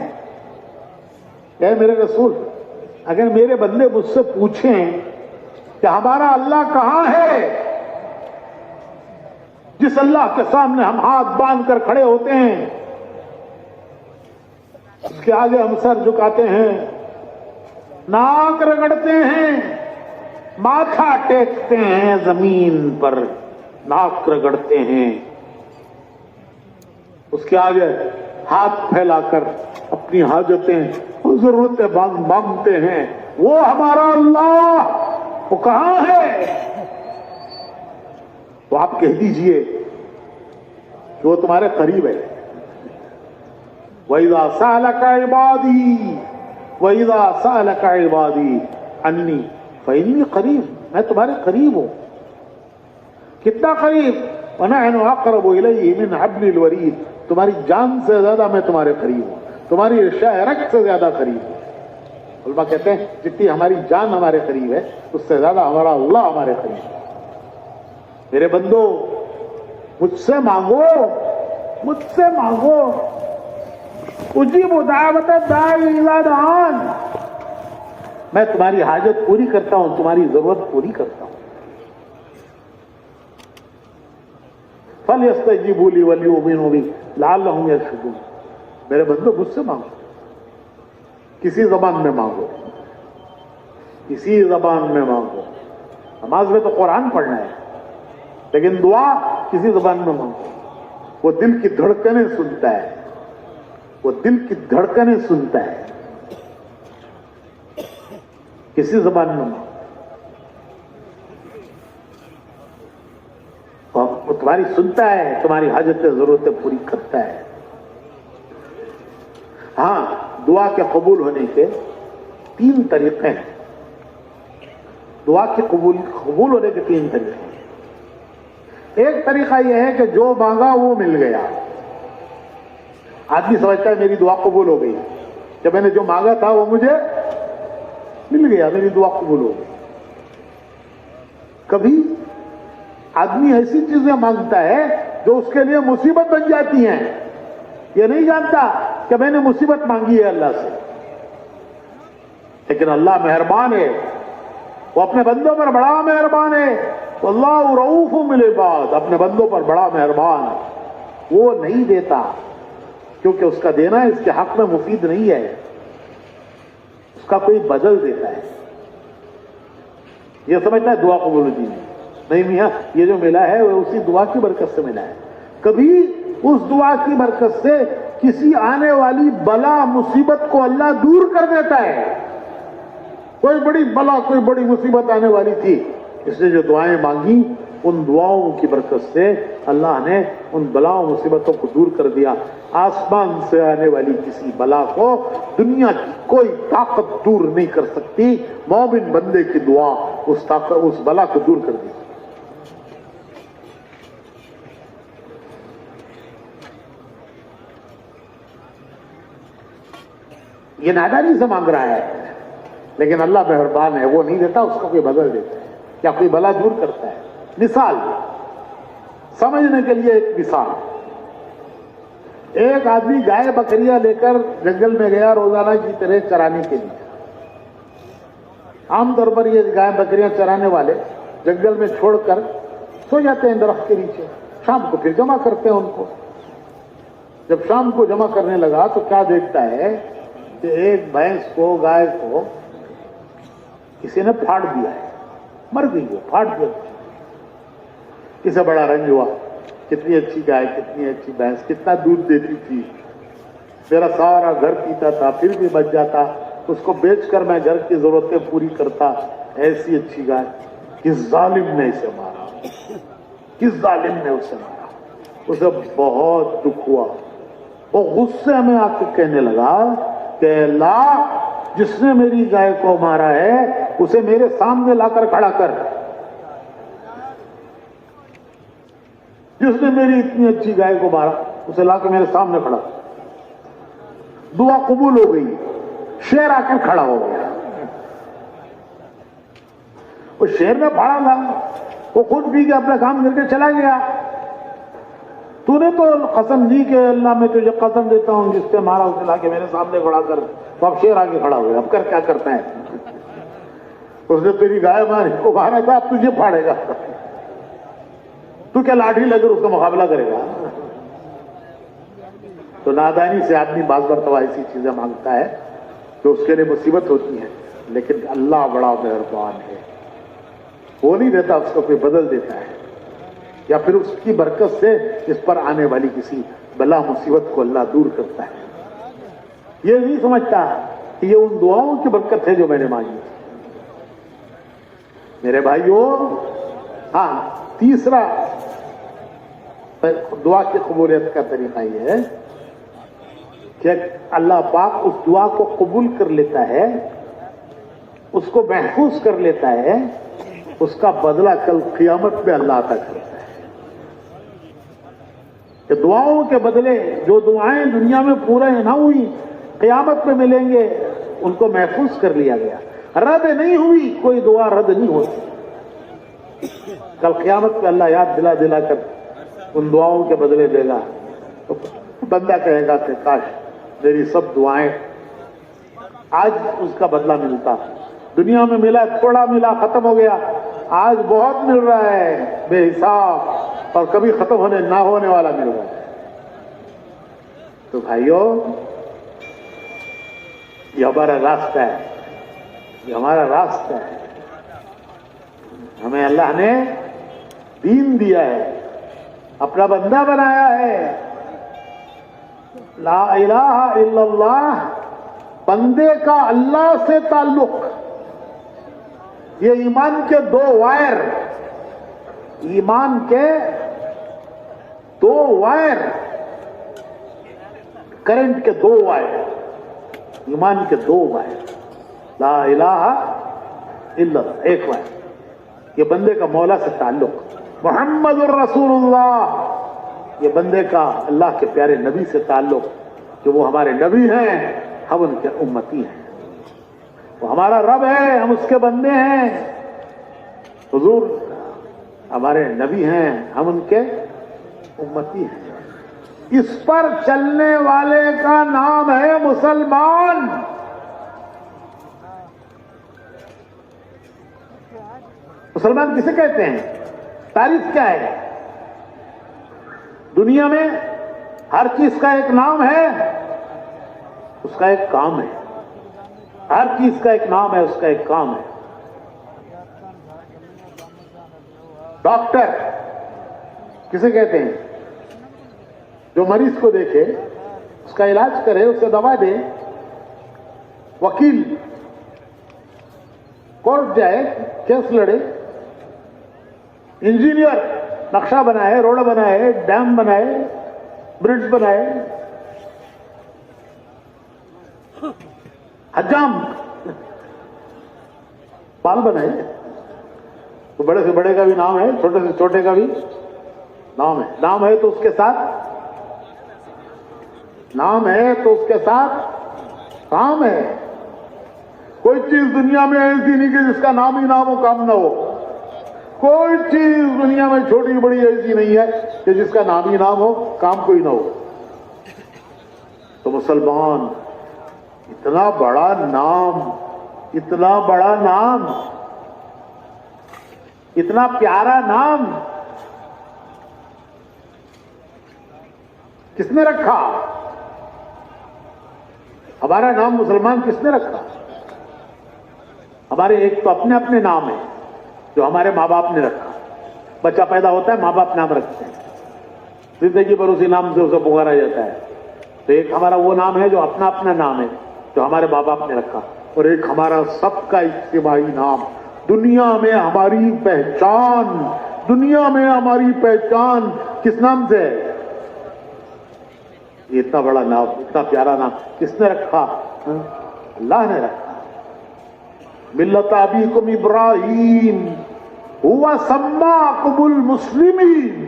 کہ میرے رسول، اگر میرے بندے مجھ سے پوچھیں کہ ہمارا اللہ کہاں ہے، جس اللہ کے سامنے ہم ہاتھ باندھ کر کھڑے ہوتے ہیں، اس کے آگے ہم سر جھکاتے ہیں، ناک رگڑتے ہیں، ماتھا ٹیکتے ہیں زمین پر، ناک رگڑتے ہیں، اس کے آگے ہاتھ پھیلا کر اپنی حاجتیں اور ضرورتیں مانگتے ہیں. وہ ہمارا اللہ وہ کہاں ہے؟ تو آپ کہہ دیجئے کہ وہ تمہارے قریب ہے. وَإِذَا سَأَلَكَ عِبَادِي وَإِذَا سَأَلَكَ عِبَادِي عَنِّي فَإِنِّي قَرِيبٌ، میں تمہارے قریب ہوں. کتنا قریب؟ وَنَحْنُ أَقْرَبُ إِلَيْهِ مِنْ حَبْلِ الْوَرِيدِ، تمہاری جان سے زیادہ میں تمہارے قریب ہوں، تمہاری رشاء رگ سے زیادہ قریب ہوں. علماء کہتے ہیں جتنی ہماری جان ہمارے قریب ہے اس سے زیادہ ہمارا اللہ ہمارے قریب ہے. میرے بندو مجھ سے مانگو، مجھ سے مانگو. اجیب دعوت الداعی اذا دعان، میں تمہاری حاجت پوری کرتا ہوں، تمہاری ضرورت پوری کرتا ہوں. فَلْيَسْتَجِيبُوا لِي وَلْيُؤْمِنُوا بِي لَعَلَّهُمْ يَرْشُدُونَ. میرے بندو مجھ سے مانگو، کسی زبان میں مانگو، کسی زبان میں مانگو. نماز میں تو قرآن پڑھنا ہے لیکن دعا کسی زبان میں مانگو. وہ دل کی دھڑکنیں سنتا ہے، وہ دل کی دھڑکنیں سنتا ہے. کسی زبان میں مانگو، وہ تمہاری سنتا ہے، تمہاری حاجتیں ضرورتیں پوری کرتا ہے. ہاں، دعا کے قبول ہونے کے 3 طریقے ہیں. دعا کے قبول ہونے کے 3 طریقے ہیں. ایک طریقہ یہ ہے کہ جو مانگا وہ مل گیا. آدمی سمجھتا ہے میری دعا قبول ہو گئی، جب میں نے جو مانگا تھا وہ مجھے مل گیا، میری دعا قبول ہو گئی. کبھی آدمی ایسی چیزیں مانگتا ہے جو اس کے لیے مصیبت بن جاتی ہیں. یہ نہیں جانتا کہ میں نے مصیبت مانگی ہے اللہ سے. لیکن اللہ مہربان ہے، وہ اپنے بندوں پر بڑا مہربان ہے. واللہ رؤوف بالعباد، اپنے بندوں پر بڑا مہربان ہے. وہ نہیں دیتا کیونکہ اس کا دینا اس کے حق میں مفید نہیں ہے، اس کا کوئی بدل دیتا ہے. یہ سمجھتا ہے دعا قبول ہوتی نہیں میاں، یہ جو ملا ہے وہ اسی دعا کی برکت سے ملا ہے. کبھی اس دعا کی برکت سے کسی آنے والی بلا مصیبت کو اللہ دور کر دیتا ہے. کوئی بڑی بلا، کوئی بڑی مصیبت آنے والی تھی، اس نے جو دعائیں مانگی ان دعاؤں کی برکت سے اللہ نے ان بلاؤں مصیبتوں کو دور کر دیا. آسمان سے آنے والی کسی بلا کو دنیا کی کوئی طاقت دور نہیں کر سکتی. مومن بندے کی دعا اس بلا کو دور کر دی. یہ نادانی سے مانگ رہا ہے لیکن اللہ مہربان ہے، وہ نہیں دیتا، اس کا کوئی بدل دیتا ہے یا کوئی بلا دور کرتا ہے. مثال سمجھنے کے لیے ایک مثال، ایک آدمی گائے بکریاں لے کر جنگل میں گیا روزانہ کی طرح چرانے کے لیے. عام طور پر یہ گائے بکریاں چرانے والے جنگل میں چھوڑ کر سو جاتے ہیں درخت کے نیچے، شام کو پھر جمع کرتے ہیں ان کو. جب شام کو جمع کرنے لگا تو کیا دیکھتا ہے کہ ایک بھینس کو، گائے کو کسی نے پھاڑ دیا ہے، مر گئی وہ، پھاڑ دیا. اسے بڑا رنج ہوا، کتنی اچھی گائے، کتنی اچھی بھینس، کتنا دودھ دیتی تھی، میرا سارا گھر پیتا تھا پھر بھی بچ جاتا، اس کو بیچ کر میں گھر کی ضرورتیں پوری کرتا. ایسی اچھی گائے، کس ظالم نے اسے مارا، کس ظالم نے اسے مارا. اسے بہت دکھ ہوا. وہ غصے میں آ کے کہنے لگا کہ اللہ، جس نے میری گائے کو مارا ہے اسے میرے سامنے لا کر کھڑا کر. جس نے میری اتنی اچھی گائے کو مارا اسے لا کے میرے سامنے کھڑا. دعا قبول ہو گئی. شیر آ کر کھڑا ہو گیا. وہ شیر میں پھاڑا تھا، وہ خود پی کے اپنا کام کر کے چلا گیا. تو نے تو قسم دی کہ اللہ میں تجھے قسم دیتا ہوں جس سے مارا اسے لا کے میرے سامنے کھڑا کر. تو اب شیر آگے کھڑا ہو گیا. اب کر کیا کرتا ہے؟ اس نے تیری گائے ماری کو مارا تھا، اب تجھے پھاڑے گا. تو کیا لاٹھی لے کر اس کا مقابلہ کرے گا؟ تو نادانی سے آدمی بعض مرتبہ ایسی چیزیں مانگتا ہے جو اس کے لیے مصیبت ہوتی ہے، لیکن اللہ بڑا مہربان ہے، وہ نہیں دیتا، اس کو کوئی بدل دیتا ہے، یا پھر اس کی برکت سے اس پر آنے والی کسی بلا مصیبت کو اللہ دور کرتا ہے۔ یہ نہیں سمجھتا کہ یہ ان دعاؤں کی برکت ہے جو میں نے مانگی تھی۔ میرے بھائیوں، ہاں، تیسرا دعا کی قبولیت کا طریقہ یہ ہے کہ اللہ پاک اس دعا کو قبول کر لیتا ہے، اس کو محفوظ کر لیتا ہے، اس کا بدلہ کل قیامت میں اللہ عطا کرتا ہے۔ کہ دعاؤں کے بدلے جو دعائیں دنیا میں پورے نہ ہوئی قیامت میں ملیں گے، ان کو محفوظ کر لیا گیا۔ رد نہیں ہوئی، کوئی دعا رد نہیں ہوتی، کل قیامت میں اللہ یاد دلا دلا کر ان دعاؤں کے بدلے دے گا۔ تو بندہ کہے گا کہ کاش میری سب دعائیں آج اس کا بدلہ ملتا، دنیا میں ملا تھوڑا، ملا ختم ہو گیا، آج بہت مل رہا ہے بے حساب، اور کبھی ختم ہونے نہ ہونے والا مل رہا ہے۔ تو بھائیوں، یہ ہمارا راستہ ہے، یہ ہمارا راستہ ہے۔ ہمیں اللہ نے دین دیا ہے، اپنا بندہ بنایا ہے۔ لا الہ الا اللہ، بندے کا اللہ سے تعلق، یہ ایمان کے دو وائر، ایمان کے دو وائر، کرنٹ کے دو وائر، ایمان کے دو وائر، لا الہ الا اللہ ایک وائر، یہ بندے کا مولا سے تعلق، محمد الرسول اللہ، یہ بندے کا اللہ کے پیارے نبی سے تعلق، کہ وہ ہمارے نبی ہیں، ہم ان کے امتی ہیں، وہ ہمارا رب ہے، ہم اس کے بندے ہیں، حضور ہمارے نبی ہیں، ہم ان کے امتی ہیں۔ اس پر چلنے والے کا نام ہے مسلمان۔ مسلمان کسے کہتے ہیں؟ تعریف کیا ہے؟ دنیا میں ہر چیز کا ایک نام ہے، اس کا ایک کام ہے، ہر چیز کا ایک نام ہے، اس کا ایک کام ہے۔ ڈاکٹر کسے کہتے ہیں؟ جو مریض کو دیکھے، اس کا علاج کرے، اسے دوا دے۔ وکیل کورٹ جائے، کیس لڑے۔ انجینئر نقشہ بنائے، روڈ بنائے، ڈیم بنائے، برج بنائے۔ حجام بال بنائے۔ تو بڑے سے بڑے کا بھی نام ہے، چھوٹے سے چھوٹے کا بھی نام ہے۔ نام ہے تو اس کے ساتھ نام ہے، تو اس کے ساتھ کام ہے۔ کوئی چیز دنیا میں ایسی نہیں کہ جس کا نام ہی نام ہو، کام نہ ہو۔ کوئی چیز دنیا میں چھوٹی بڑی ایسی نہیں ہے کہ جس کا نام ہی نام ہو، کام کوئی نہ ہو۔ تو مسلمان، اتنا بڑا نام، اتنا بڑا نام، اتنا پیارا نام کس نے رکھا؟ ہمارا نام مسلمان کس نے رکھا؟ ہمارے ایک تو اپنے اپنے نام ہیں جو ہمارے ماں باپ نے رکھا۔ بچہ پیدا ہوتا ہے، ماں باپ نام رکھتے ہیں، زندگی پر اسی نام سے اسے پکارا جاتا ہے۔ تو ایک ہمارا وہ نام ہے جو اپنا اپنا نام ہے، جو ہمارے ماں باپ نے رکھا، اور ایک ہمارا سب کا اجتماعی نام۔ دنیا میں ہماری پہچان، دنیا میں ہماری پہچان کس نام سے ہے؟ یہ اتنا بڑا نام، اتنا پیارا نام کس نے رکھا؟ اللہ نے رکھا۔ ملت ابیکم ابراہیم ہوا سماکم المسلمین۔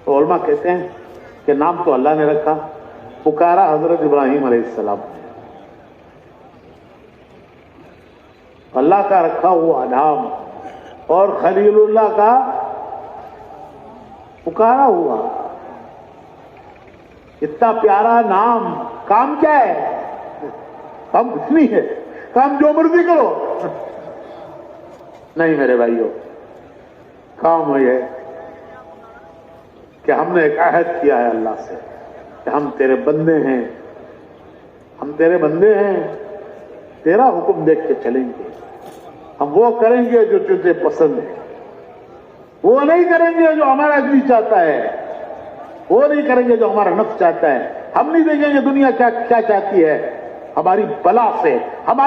علماء کہتے ہیں کہ نام تو اللہ نے رکھا، پکارا حضرت ابراہیم علیہ السلام نے۔ اللہ کا رکھا ہوا نام اور خلیل اللہ کا پکارا ہوا، اتنا پیارا نام۔ کام کیا ہے؟ کام کچھ نہیں ہے، کام جو مرضی کرو نہیں میرے بھائیوں۔ کام یہ ہے کہ ہم نے ایک عہد کیا ہے اللہ سے، کہ ہم تیرے بندے ہیں، ہم تیرے بندے ہیں، تیرا حکم دیکھ کے چلیں گے، ہم وہ کریں گے جو تجھے پسند ہے، وہ نہیں کریں گے جو ہمارا جی چاہتا ہے، وہ نہیں کریں گے جو ہمارا نفس چاہتا ہے، ہم نہیں دیکھیں گے دنیا کیا کیا چاہتی ہے، ہماری بلا سے ہم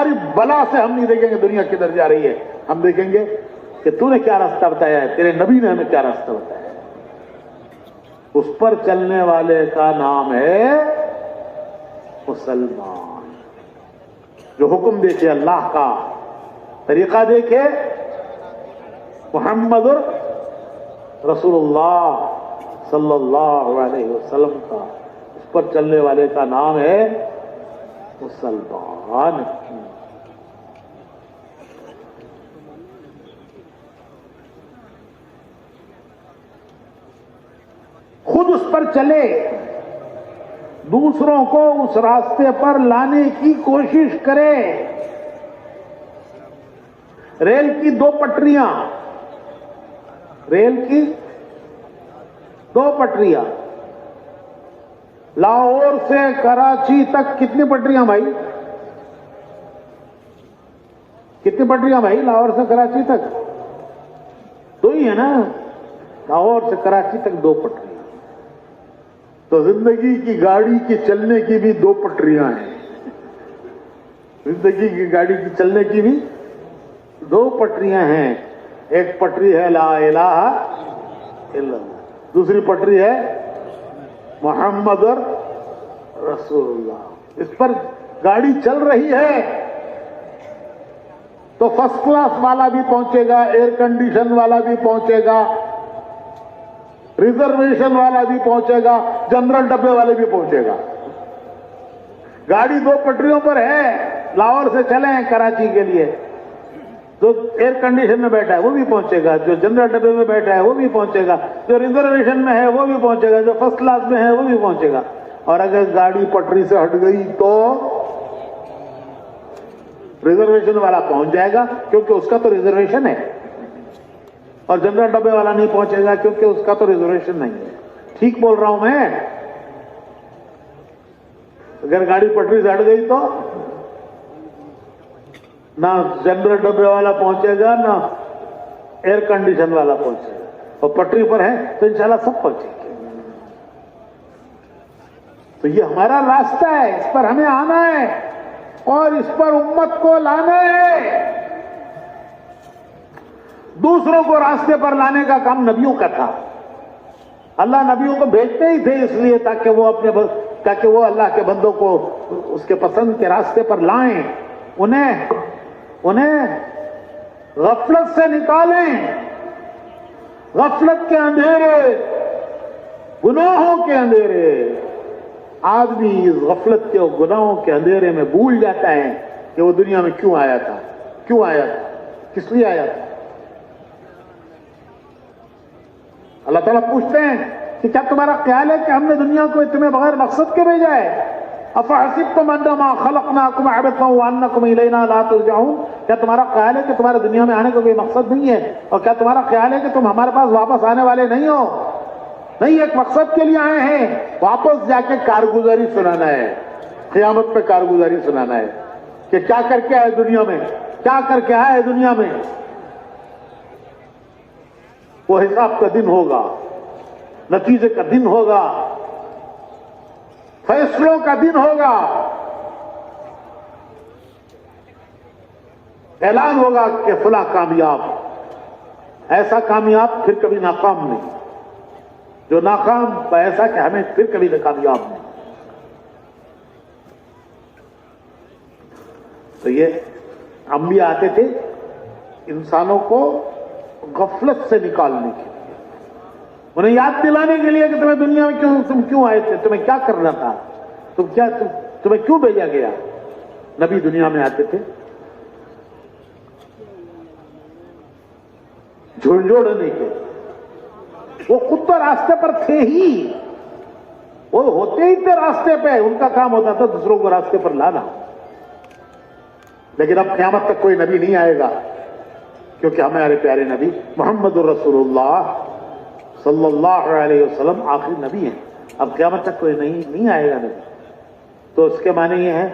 نہیں دیکھیں گے دنیا کدھر جا رہی ہے، ہم دیکھیں گے کہ تو نے کیا راستہ بتایا ہے، تیرے نبی نے ہمیں کیا راستہ بتایا ہے۔ اس پر چلنے والے کا نام ہے مسلمان، جو حکم دیکھے اللہ کا، طریقہ دیکھے محمد رسول اللہ صلی اللہ علیہ وسلم کا، اس پر چلنے والے کا نام ہے مسلمان۔ خود اس پر چلے، دوسروں کو اس راستے پر لانے کی کوشش کرے۔ ریل کی دو پٹریاں، لاہور سے کراچی تک کتنی پٹریاں بھائی؟ کتنی پٹریاں بھائی لاہور سے کراچی تک؟ دو ہی ہے نا، لاہور سے کراچی تک دو پٹریاں۔ تو زندگی کی گاڑی کے چلنے کی بھی دو پٹریاں ہیں، زندگی کی گاڑی کی چلنے کی بھی دو پٹریاں ہیں۔ ایک پٹری ہے لا الہ الا اللہ، دوسری پٹری ہے محمد رسول اللہ۔ اس پر گاڑی چل رہی ہے تو فرسٹ کلاس والا بھی پہنچے گا، ایئر کنڈیشن والا بھی پہنچے گا، ریزرویشن والا بھی پہنچے گا، جنرل ڈبے والے بھی پہنچے گا۔ گاڑی دو پٹریوں پر ہے، لاہور سے چلیں کراچی کے لیے، جو ایئر کنڈیشن میں بیٹھا ہے وہ بھی پہنچے گا، جو جنرل ڈبے میں بیٹھا ہے وہ بھی پہنچے گا، جو ریزرویشن میں ہے وہ بھی پہنچے گا، جو فرسٹ کلاس میں ہے وہ بھی پہنچے گا۔ اور اگر گاڑی پٹری سے ہٹ گئی تو ریزرویشن والا پہنچ جائے گا کیونکہ اس کا تو ریزرویشن ہے، اور جنرل ڈبے والا نہیں پہنچے گا کیونکہ اس کا تو ریزرویشن نہیں ہے۔ ٹھیک بول رہا ہوں میں؟ اگر گاڑی پٹری سے ہٹ گئی تو نہ جنرل ڈبے والا پہنچے گا، نہ ایئر کنڈیشن والا پہنچے گا، اور پٹری پر ہے تو انشاءاللہ سب پہنچے گے۔ تو یہ ہمارا راستہ ہے، اس پر ہمیں آنا ہے اور اس پر امت کو لانا ہے۔ دوسروں کو راستے پر لانے کا کام نبیوں کا تھا۔ اللہ نبیوں کو بھیجتے ہی تھے اس لیے تاکہ وہ اللہ کے بندوں کو اس کے پسند کے راستے پر لائیں، انہیں غفلت سے نکالیں، غفلت کے اندھیرے، گناہوں کے اندھیرے۔ آدمی اس غفلت کے اور گناہوں کے اندھیرے میں بھول جاتا ہے کہ وہ دنیا میں کیوں آیا تھا، کس لیے آیا تھا۔ اللہ تعالیٰ پوچھتے ہیں کہ کیا تمہارا خیال ہے کہ ہم نے دنیا کو تمہیں بغیر مقصد کے بھیجا ہے؟ افحسبتم انما خلقناکم عبثا وانکم الینا لا ترجعون، کیا تمہارا خیال ہے کہ تمہارے دنیا میں آنے کا کوئی مقصد نہیں ہے، اور کیا تمہارا خیال ہے کہ تم ہمارے پاس واپس آنے والے نہیں ہو؟ نہیں، ایک مقصد کے لیے آئے ہیں، واپس جا کے کارگزاری سنانا ہے، قیامت پہ کارگزاری سنانا ہے کہ کیا کر کے آئے دنیا میں، کیا کر کے آئے دنیا میں۔ وہ حساب کا دن ہوگا، نتیجے کا دن ہوگا، فیصلوں کا دن ہوگا، اعلان ہوگا کہ فلاں کامیاب، ایسا کامیاب پھر کبھی ناکام نہیں، جو ناکام ایسا کہ ہمیں پھر کبھی کامیاب نہیں۔ تو یہ انبیاء آتے تھے انسانوں کو غفلت سے نکالنے کے لیے، انہیں یاد دلانے کے لیے کہ تمہیں دنیا میں تم کیوں آئے تھے، تمہیں کیا کرنا تھا، تمہیں کیوں بھیجا گیا۔ نبی دنیا میں آتے تھے جھنجھوڑنے کے، وہ خود تو راستے پر تھے ہی، وہ ہوتے ہی تھے راستے پہ، ان کا کام ہوتا تھا دوسروں کو راستے پر لانا۔ لیکن اب قیامت تک کوئی نبی نہیں آئے گا کیونکہ ہمارے پیارے نبی محمد الرسول اللہ صلی اللہ علیہ وسلم آخری نبی ہیں۔ اب قیامت تک کوئی نہیں آئے گا نبی، تو اس کے معنی یہ ہے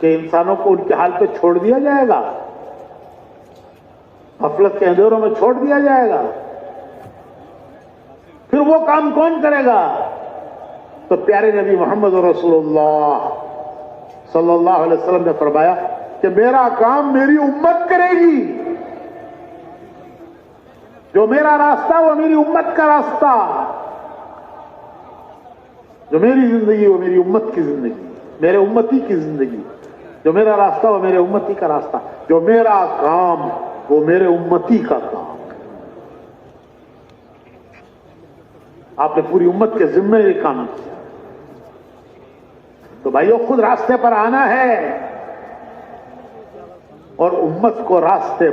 کہ انسانوں کو ان کے حال پہ چھوڑ دیا جائے گا، غفلت کے اندھیروں میں چھوڑ دیا جائے گا، پھر وہ کام کون کرے گا؟ تو پیارے نبی محمد رسول اللہ صلی اللہ علیہ وسلم نے فرمایا کہ میرا کام میری امت کرے گی، جو میرا راستہ وہ میری امت کا راستہ، جو میری زندگی وہ میری امت کی زندگی، میرے امتی کی زندگی، جو میرا راستہ وہ میرے امتی کا راستہ، جو میرا کام وہ میرے امتی کا کام۔ آپ نے پوری امت کے ذمے یہ کام کیا، تو بھائیو خود راستے پر آنا ہے اور امت کو راستے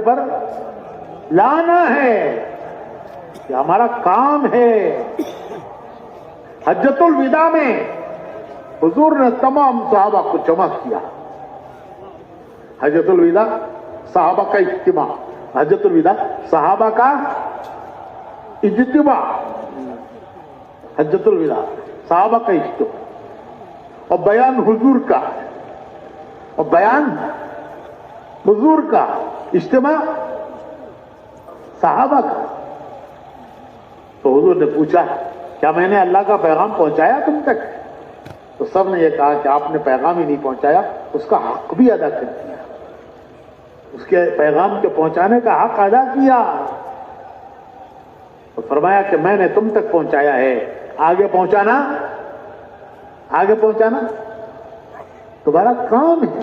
پر لانا ہے، یہ ہمارا کام ہے۔ حجۃ الوداع میں حضور نے تمام صحابہ کو جمع کیا، حجۃ الوداع صحابہ کا اجتماع، حجۃ الوداع صحابہ کا اجتماع، حجۃ الوداع صحابہ کا اجتماع، اور بیان حضور کا، اور بیان حضور کا، اجتماع صحابہ کا۔ تو حضور نے پوچھا کیا میں نے اللہ کا پیغام پہنچایا تم تک؟ تو سب نے یہ کہا کہ آپ نے پیغام ہی نہیں پہنچایا، اس کا حق بھی ادا کر دیا، اس کے پیغام کے پہنچانے کا حق ادا کیا۔ تو فرمایا کہ میں نے تم تک پہنچایا ہے، آگے پہنچانا تمہارا کام ہے۔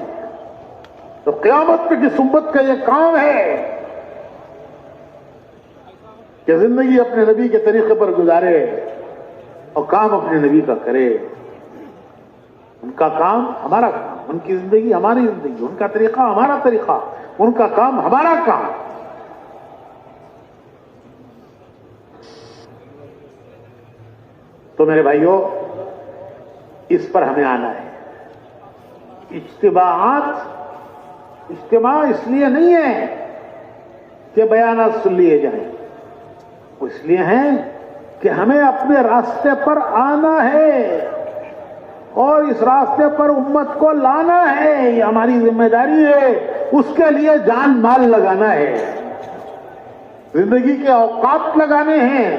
تو قیامت پہ جس امت کا یہ کام ہے کہ زندگی اپنے نبی کے طریقے پر گزارے اور کام اپنے نبی کا کرے، ان کا کام ہمارا کام، ان کی زندگی ہماری زندگی، ان کا طریقہ ہمارا طریقہ، ان کا کام ہمارا کام۔ تو میرے بھائیوں اس پر ہمیں آنا ہے۔ اجتماع اس لیے نہیں ہے کہ بیانات سن لیے جائیں، وہ اس لیے ہیں کہ ہمیں اپنے راستے پر آنا ہے اور اس راستے پر امت کو لانا ہے، یہ ہماری ذمہ داری ہے۔ اس کے لیے جان مال لگانا ہے، زندگی کے اوقات لگانے ہیں۔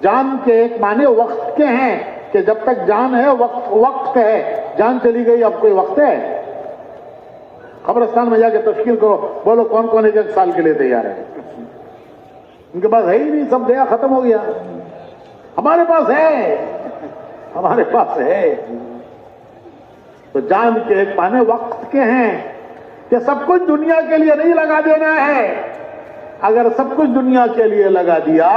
جان کے ایک معنی وقت کے ہیں کہ جب تک جان ہے وقت ہے، جان چلی گئی اب کوئی وقت ہے؟ قبرستان میں جا کے تشکیل کرو، بولو کون کون ایک سال کے لیے تیار ہے؟ ان کے پاس ہے ہی نہیں، سب گیا، ختم ہو گیا۔ ہمارے پاس ہے۔ تو جان کے ایک پانے وقت کے ہیں کہ سب کچھ دنیا کے لیے نہیں لگا دینا ہے۔ اگر سب کچھ دنیا کے لیے لگا دیا،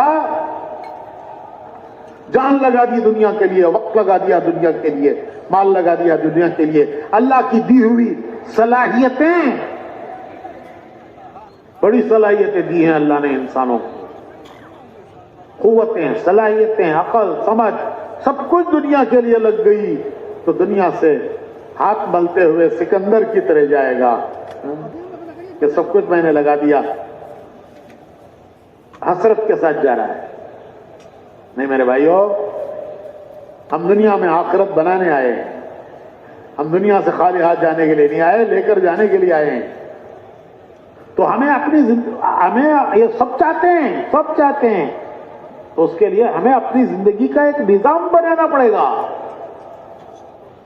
جان لگا دی دنیا کے لیے، وقت لگا دیا دنیا کے لیے، مال لگا دیا دنیا کے لیے، اللہ کی دی ہوئی صلاحیتیں، بڑی صلاحیتیں دی ہیں اللہ نے انسانوں کو، قوتیں، صلاحیتیں، عقل، سمجھ، سب کچھ دنیا کے لیے لگ گئی تو دنیا سے ہاتھ ملتے ہوئے سکندر کی طرح جائے گا کہ سب کچھ میں نے لگا دیا، حسرت کے ساتھ جا رہا ہے۔ نہیں میرے بھائیو، ہم دنیا میں آخرت بنانے آئے ہیں، ہم دنیا سے خالی ہاتھ جانے کے لیے نہیں آئے، لے کر جانے کے لیے آئے ہیں۔ تو ہمیں یہ سب چاہتے ہیں، تو اس کے لیے ہمیں اپنی زندگی کا ایک نظام بنانا پڑے گا،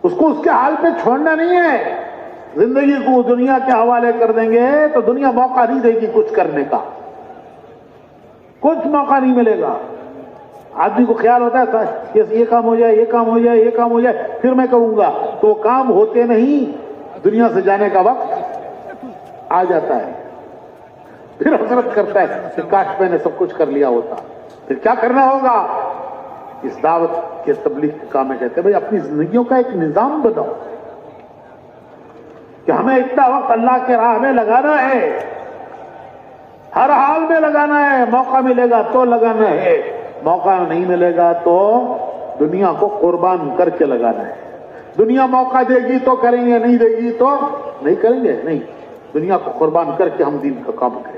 اس کو اس کے حال پہ چھوڑنا نہیں ہے۔ زندگی کو دنیا کے حوالے کر دیں گے تو دنیا موقع نہیں دے گی کچھ کرنے کا، کچھ موقع نہیں ملے گا۔ آدمی کو خیال ہوتا ہے یہ کام ہو جائے، یہ کام ہو جائے، یہ کام ہو جائے، پھر میں کروں گا، تو کام ہوتے نہیں، دنیا سے جانے کا وقت آ جاتا ہے، پھر حسرت کرتا ہے کہ کاش میں نے سب کچھ کر لیا ہوتا۔ پھر کیا کرنا ہوگا؟ اس دعوت کے تبلیغ کے کام میں کہتے ہیں بھائی اپنی زندگیوں کا ایک نظام بناؤ کہ ہمیں اتنا وقت اللہ کے راہ میں لگانا ہے، ہر حال میں لگانا ہے، موقع ملے گا تو لگانا ہے، موقع نہیں ملے گا تو دنیا کو قربان کر کے لگانا ہے۔ دنیا موقع دے گی تو کریں گے، نہیں دے گی تو نہیں کریں گے، نہیں، دنیا کو قربان کر کے ہم دین کا کام کریں گے۔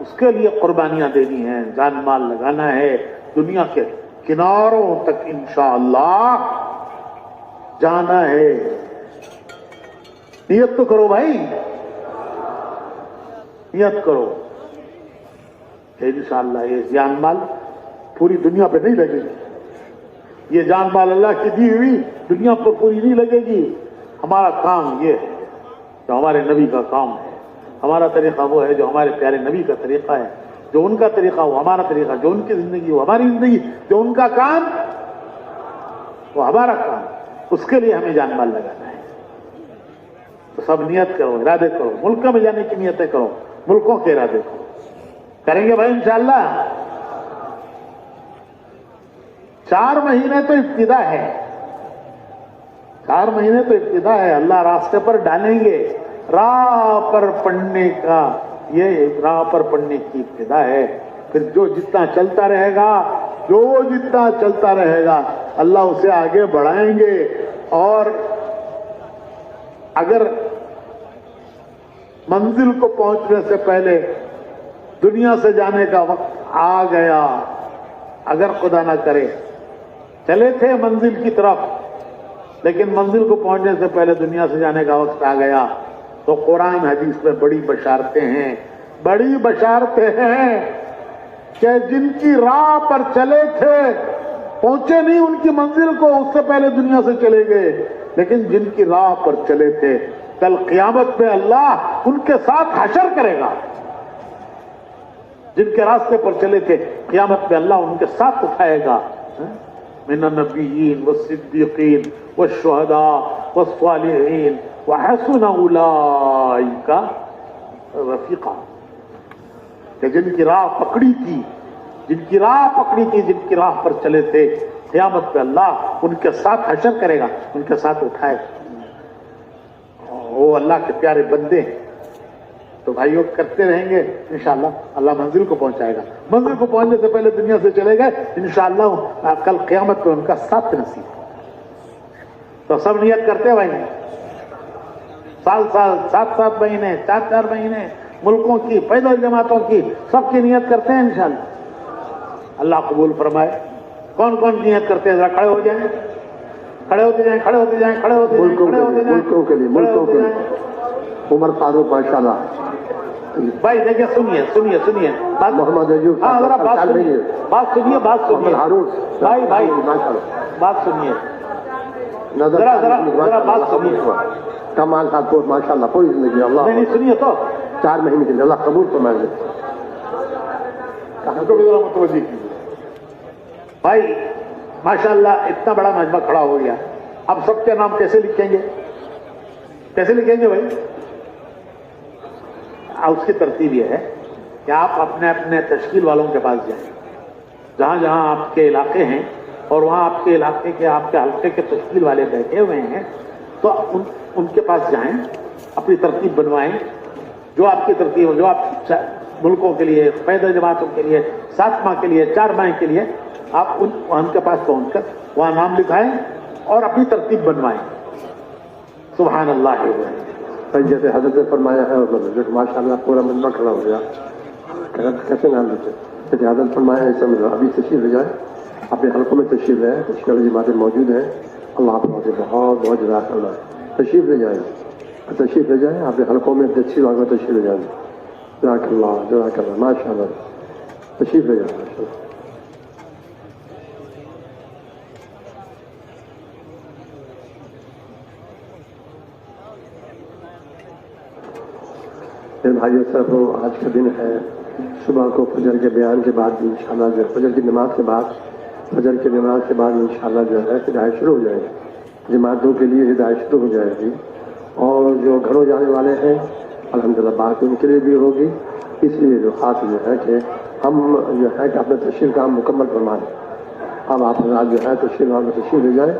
اس کے لیے قربانیاں دینی ہیں، جان مال لگانا ہے، دنیا کے کناروں تک انشاءاللہ جانا ہے۔ نیت تو کرو بھائی، نیت کرو کہ انشاءاللہ یہ جان مال پوری دنیا پہ نہیں لگے گی، یہ جان مال اللہ کی دی ہوئی دنیا پر پوری نہیں لگے گی۔ ہمارا کام یہ ہے جو ہمارے نبی کا کام ہے، ہمارا طریقہ وہ ہے جو ہمارے پیارے نبی کا طریقہ ہے، جو ان کا طریقہ وہ ہمارا طریقہ، جو ان کی زندگی وہ ہماری زندگی، جو ان کا کام وہ ہمارا کام، اس کے لیے ہمیں جان مال لگانا ہے۔ تو سب نیت کرو، ارادے کرو، ملکوں میں جانے کی نیتیں کرو، ملکوں کے ارادے کرو، کریں گے بھائی انشاءاللہ۔ 4 مہینے تو ابتدا ہے، 4 مہینے تو ابتدا ہے، اللہ راستے پر ڈالیں گے، راہ پر پڑنے کا، یہ راہ پر پڑنے کی ابتدا ہے۔ پھر جو جتنا چلتا رہے گا، جو جتنا چلتا رہے گا اللہ اسے آگے بڑھائیں گے۔ اور اگر منزل کو پہنچنے سے پہلے دنیا سے جانے کا وقت آ گیا، اگر خدا نہ کرے چلے تھے منزل کی طرف لیکن منزل کو پہنچنے سے پہلے دنیا سے جانے کا وقت آ گیا، تو قرآن حدیث میں بڑی بشارتیں ہیں، بڑی بشارتیں ہیں کہ جن کی راہ پر چلے تھے پہنچے نہیں ان کی منزل کو، اس سے پہلے دنیا سے چلے گئے، لیکن جن کی راہ پر چلے تھے کل قیامت میں اللہ ان کے ساتھ حشر کرے گا۔ جن کے راستے پر چلے تھے قیامت میں اللہ ان کے ساتھ اٹھائے گا، من النبیین والصدیقین والشہداء والصالحین وحسن اولئک رفیقا، کہ جن کی راہ پکڑی تھی، جن کی راہ پکڑی تھی، جن کی راہ پر چلے تھے، قیامت پہ اللہ ان کے ساتھ حشر کرے گا، ان کے ساتھ اٹھائے گا۔ وہ اللہ کے پیارے بندے ہیں، تو بھائیوں کرتے رہیں گے انشاءاللہ اللہ منزل کو پہنچائے گا۔ منزل کو پہنچنے سے پہلے دنیا سے چلے گئے انشاءاللہ کل قیامت پہ ان کا ساتھ نصیب ہے۔ تو سب نیت کرتے ہیں بھائی، سال 7 مہینے، 4 مہینے، ملکوں کی، پیدل جماعتوں کی، سب کی نیت کرتے ہیں انشاءاللہ، اللہ قبول فرمائے۔ کون کون نیت کرتے ہیں؟ ذرا کھڑے ہو جائیں، کھڑے ہوتے جائیں، کھڑے ہوتے جائیں، کھڑے ہوتے جائیں، کھڑے ہوتے جائیں، ملکوں کے لیے، ملکوں کے لیے۔ عمر فاروق ماشاءاللہ بھائی دیکھیں، سنیے محمد ایوب، ہاں ذرا بات سنیے، بات سنیے محمد ہارون بھائی ماشاءاللہ، بات سنیے نظر ذرا بات سنیے۔ کمال خاتون ماشاءاللہ پوری زندگی اللہ نہیں سنیے تو 4 مہینے کے لیے اللہ قبول فرمائے۔ ہم کو بھی ذرا متوجہ کیجیے بھائی، ماشاءاللہ اتنا بڑا مجمع کھڑا ہو گیا، اب سب کے نام کیسے لکھیں گے؟ کیسے لکھیں گے بھائی؟ اس کی ترتیب یہ ہے کہ آپ اپنے اپنے تشکیل والوں کے پاس جائیں، جہاں جہاں آپ کے علاقے ہیں اور وہاں آپ کے علاقے کے، آپ کے حلقے کے تشکیل والے بیٹھے ہوئے ہیں، تو ان کے پاس جائیں، اپنی ترتیب بنوائیں، جو آپ کی ترتیب ہو، جو آپ ملکوں کے لیے، پیدل جماعتوں کے لیے، 7 ماہ کے لیے، 4 ماہ کے لیے، آپ ان کے پاس پہنچ کر وہاں نام لکھائیں اور اپنی ترتیب بنوائیں۔ سبحان اللہ۔ جیسے حضرت نے فرمایا ہے ماشاءاللہ پورا مجمع کھڑا ہو گیا، کیسے نام لیتے؟ جیسے حضرت فرمایا ہے سمجھو، ابھی تشریف لے جائیں، اپنے حلقوں میں تشریف لے آئیں، تشکیل جماعتیں موجود ہیں، اللہ آپ سے بہت بہت جزاک اللہ، تشریف لے جائیں، تشریف لے جائیں، اپنے حلقوں میں تشریف آگے تشریف لے جائیں، جزاک اللہ ماشاء اللہ، تشریف لے جائیں ماشاء اللہ۔ میرے بھائیو صاحب، آج کا دن ہے، صبح کو فجر کے بیان کے بعد انشاءاللہ جو فجر کی نماز کے بعد انشاءاللہ جو ہے ہدایت شروع ہو جائے گی، جماعتوں کے لیے ہدایت شروع ہو جائے گی، اور جو گھروں جانے والے ہیں الحمدللہ بات ان کے لیے بھی ہوگی۔ اس لیے جو خاص جو ہے کہ ہم جو ہے کہ اپنے تشریف کا ہم مکمل فرما لیں۔ اب آپ حضرات جو ہے تشریف لے جائیں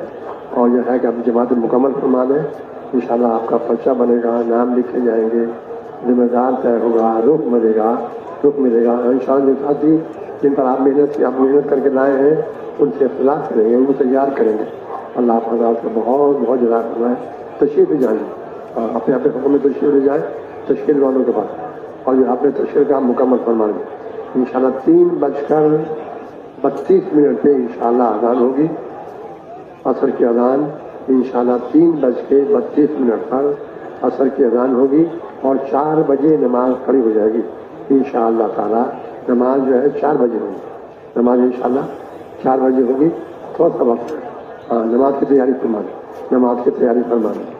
اور جو ہے کہ اپنی جماعت مکمل فرما لیں، انشاءاللہ آپ کا پرچہ بنے گا، نام لکھے جائیں گے، ذمہ دار طے ہوگا، رخ ملے گا انشاءاللہ۔ جو ساتھی جن پر آپ محنت کر کے لائے ہیں ان سے اختلاف کریں گے، ان کو تیار کریں گے۔ اللہ آپ حضرات کو بہت بہت جزاک اللہ ہے۔ تشریف لے جائیں اور اپنے حکم میں تشریف لے جائیں تشکیل والوں کے پاس۔ اور یہ اپنے تشریح کا مکمل فرما لیں. انشاءاللہ 3:32 پہ انشاءاللہ اذان ہوگی. عصر کی اذان انشاءاللہ 3:32 پر عصر کی اذان ہوگی اور 4 بجے نماز کھڑی ہو جائے گی انشاءاللہ تعالی. نماز جو ہے 4 بجے ہوگی. نماز انشاءاللہ 4 بجے ہوگی. تھوڑا سا وقت نماز کی تیاری فرما لیں. نماز کی تیاری فرما لیں.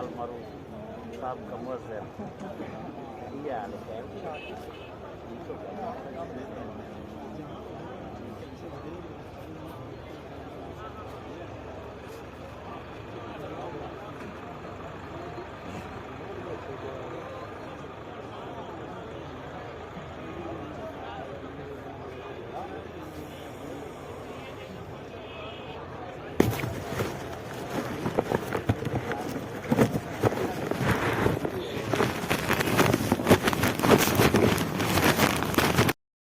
Almarhum sabe como é. Iya,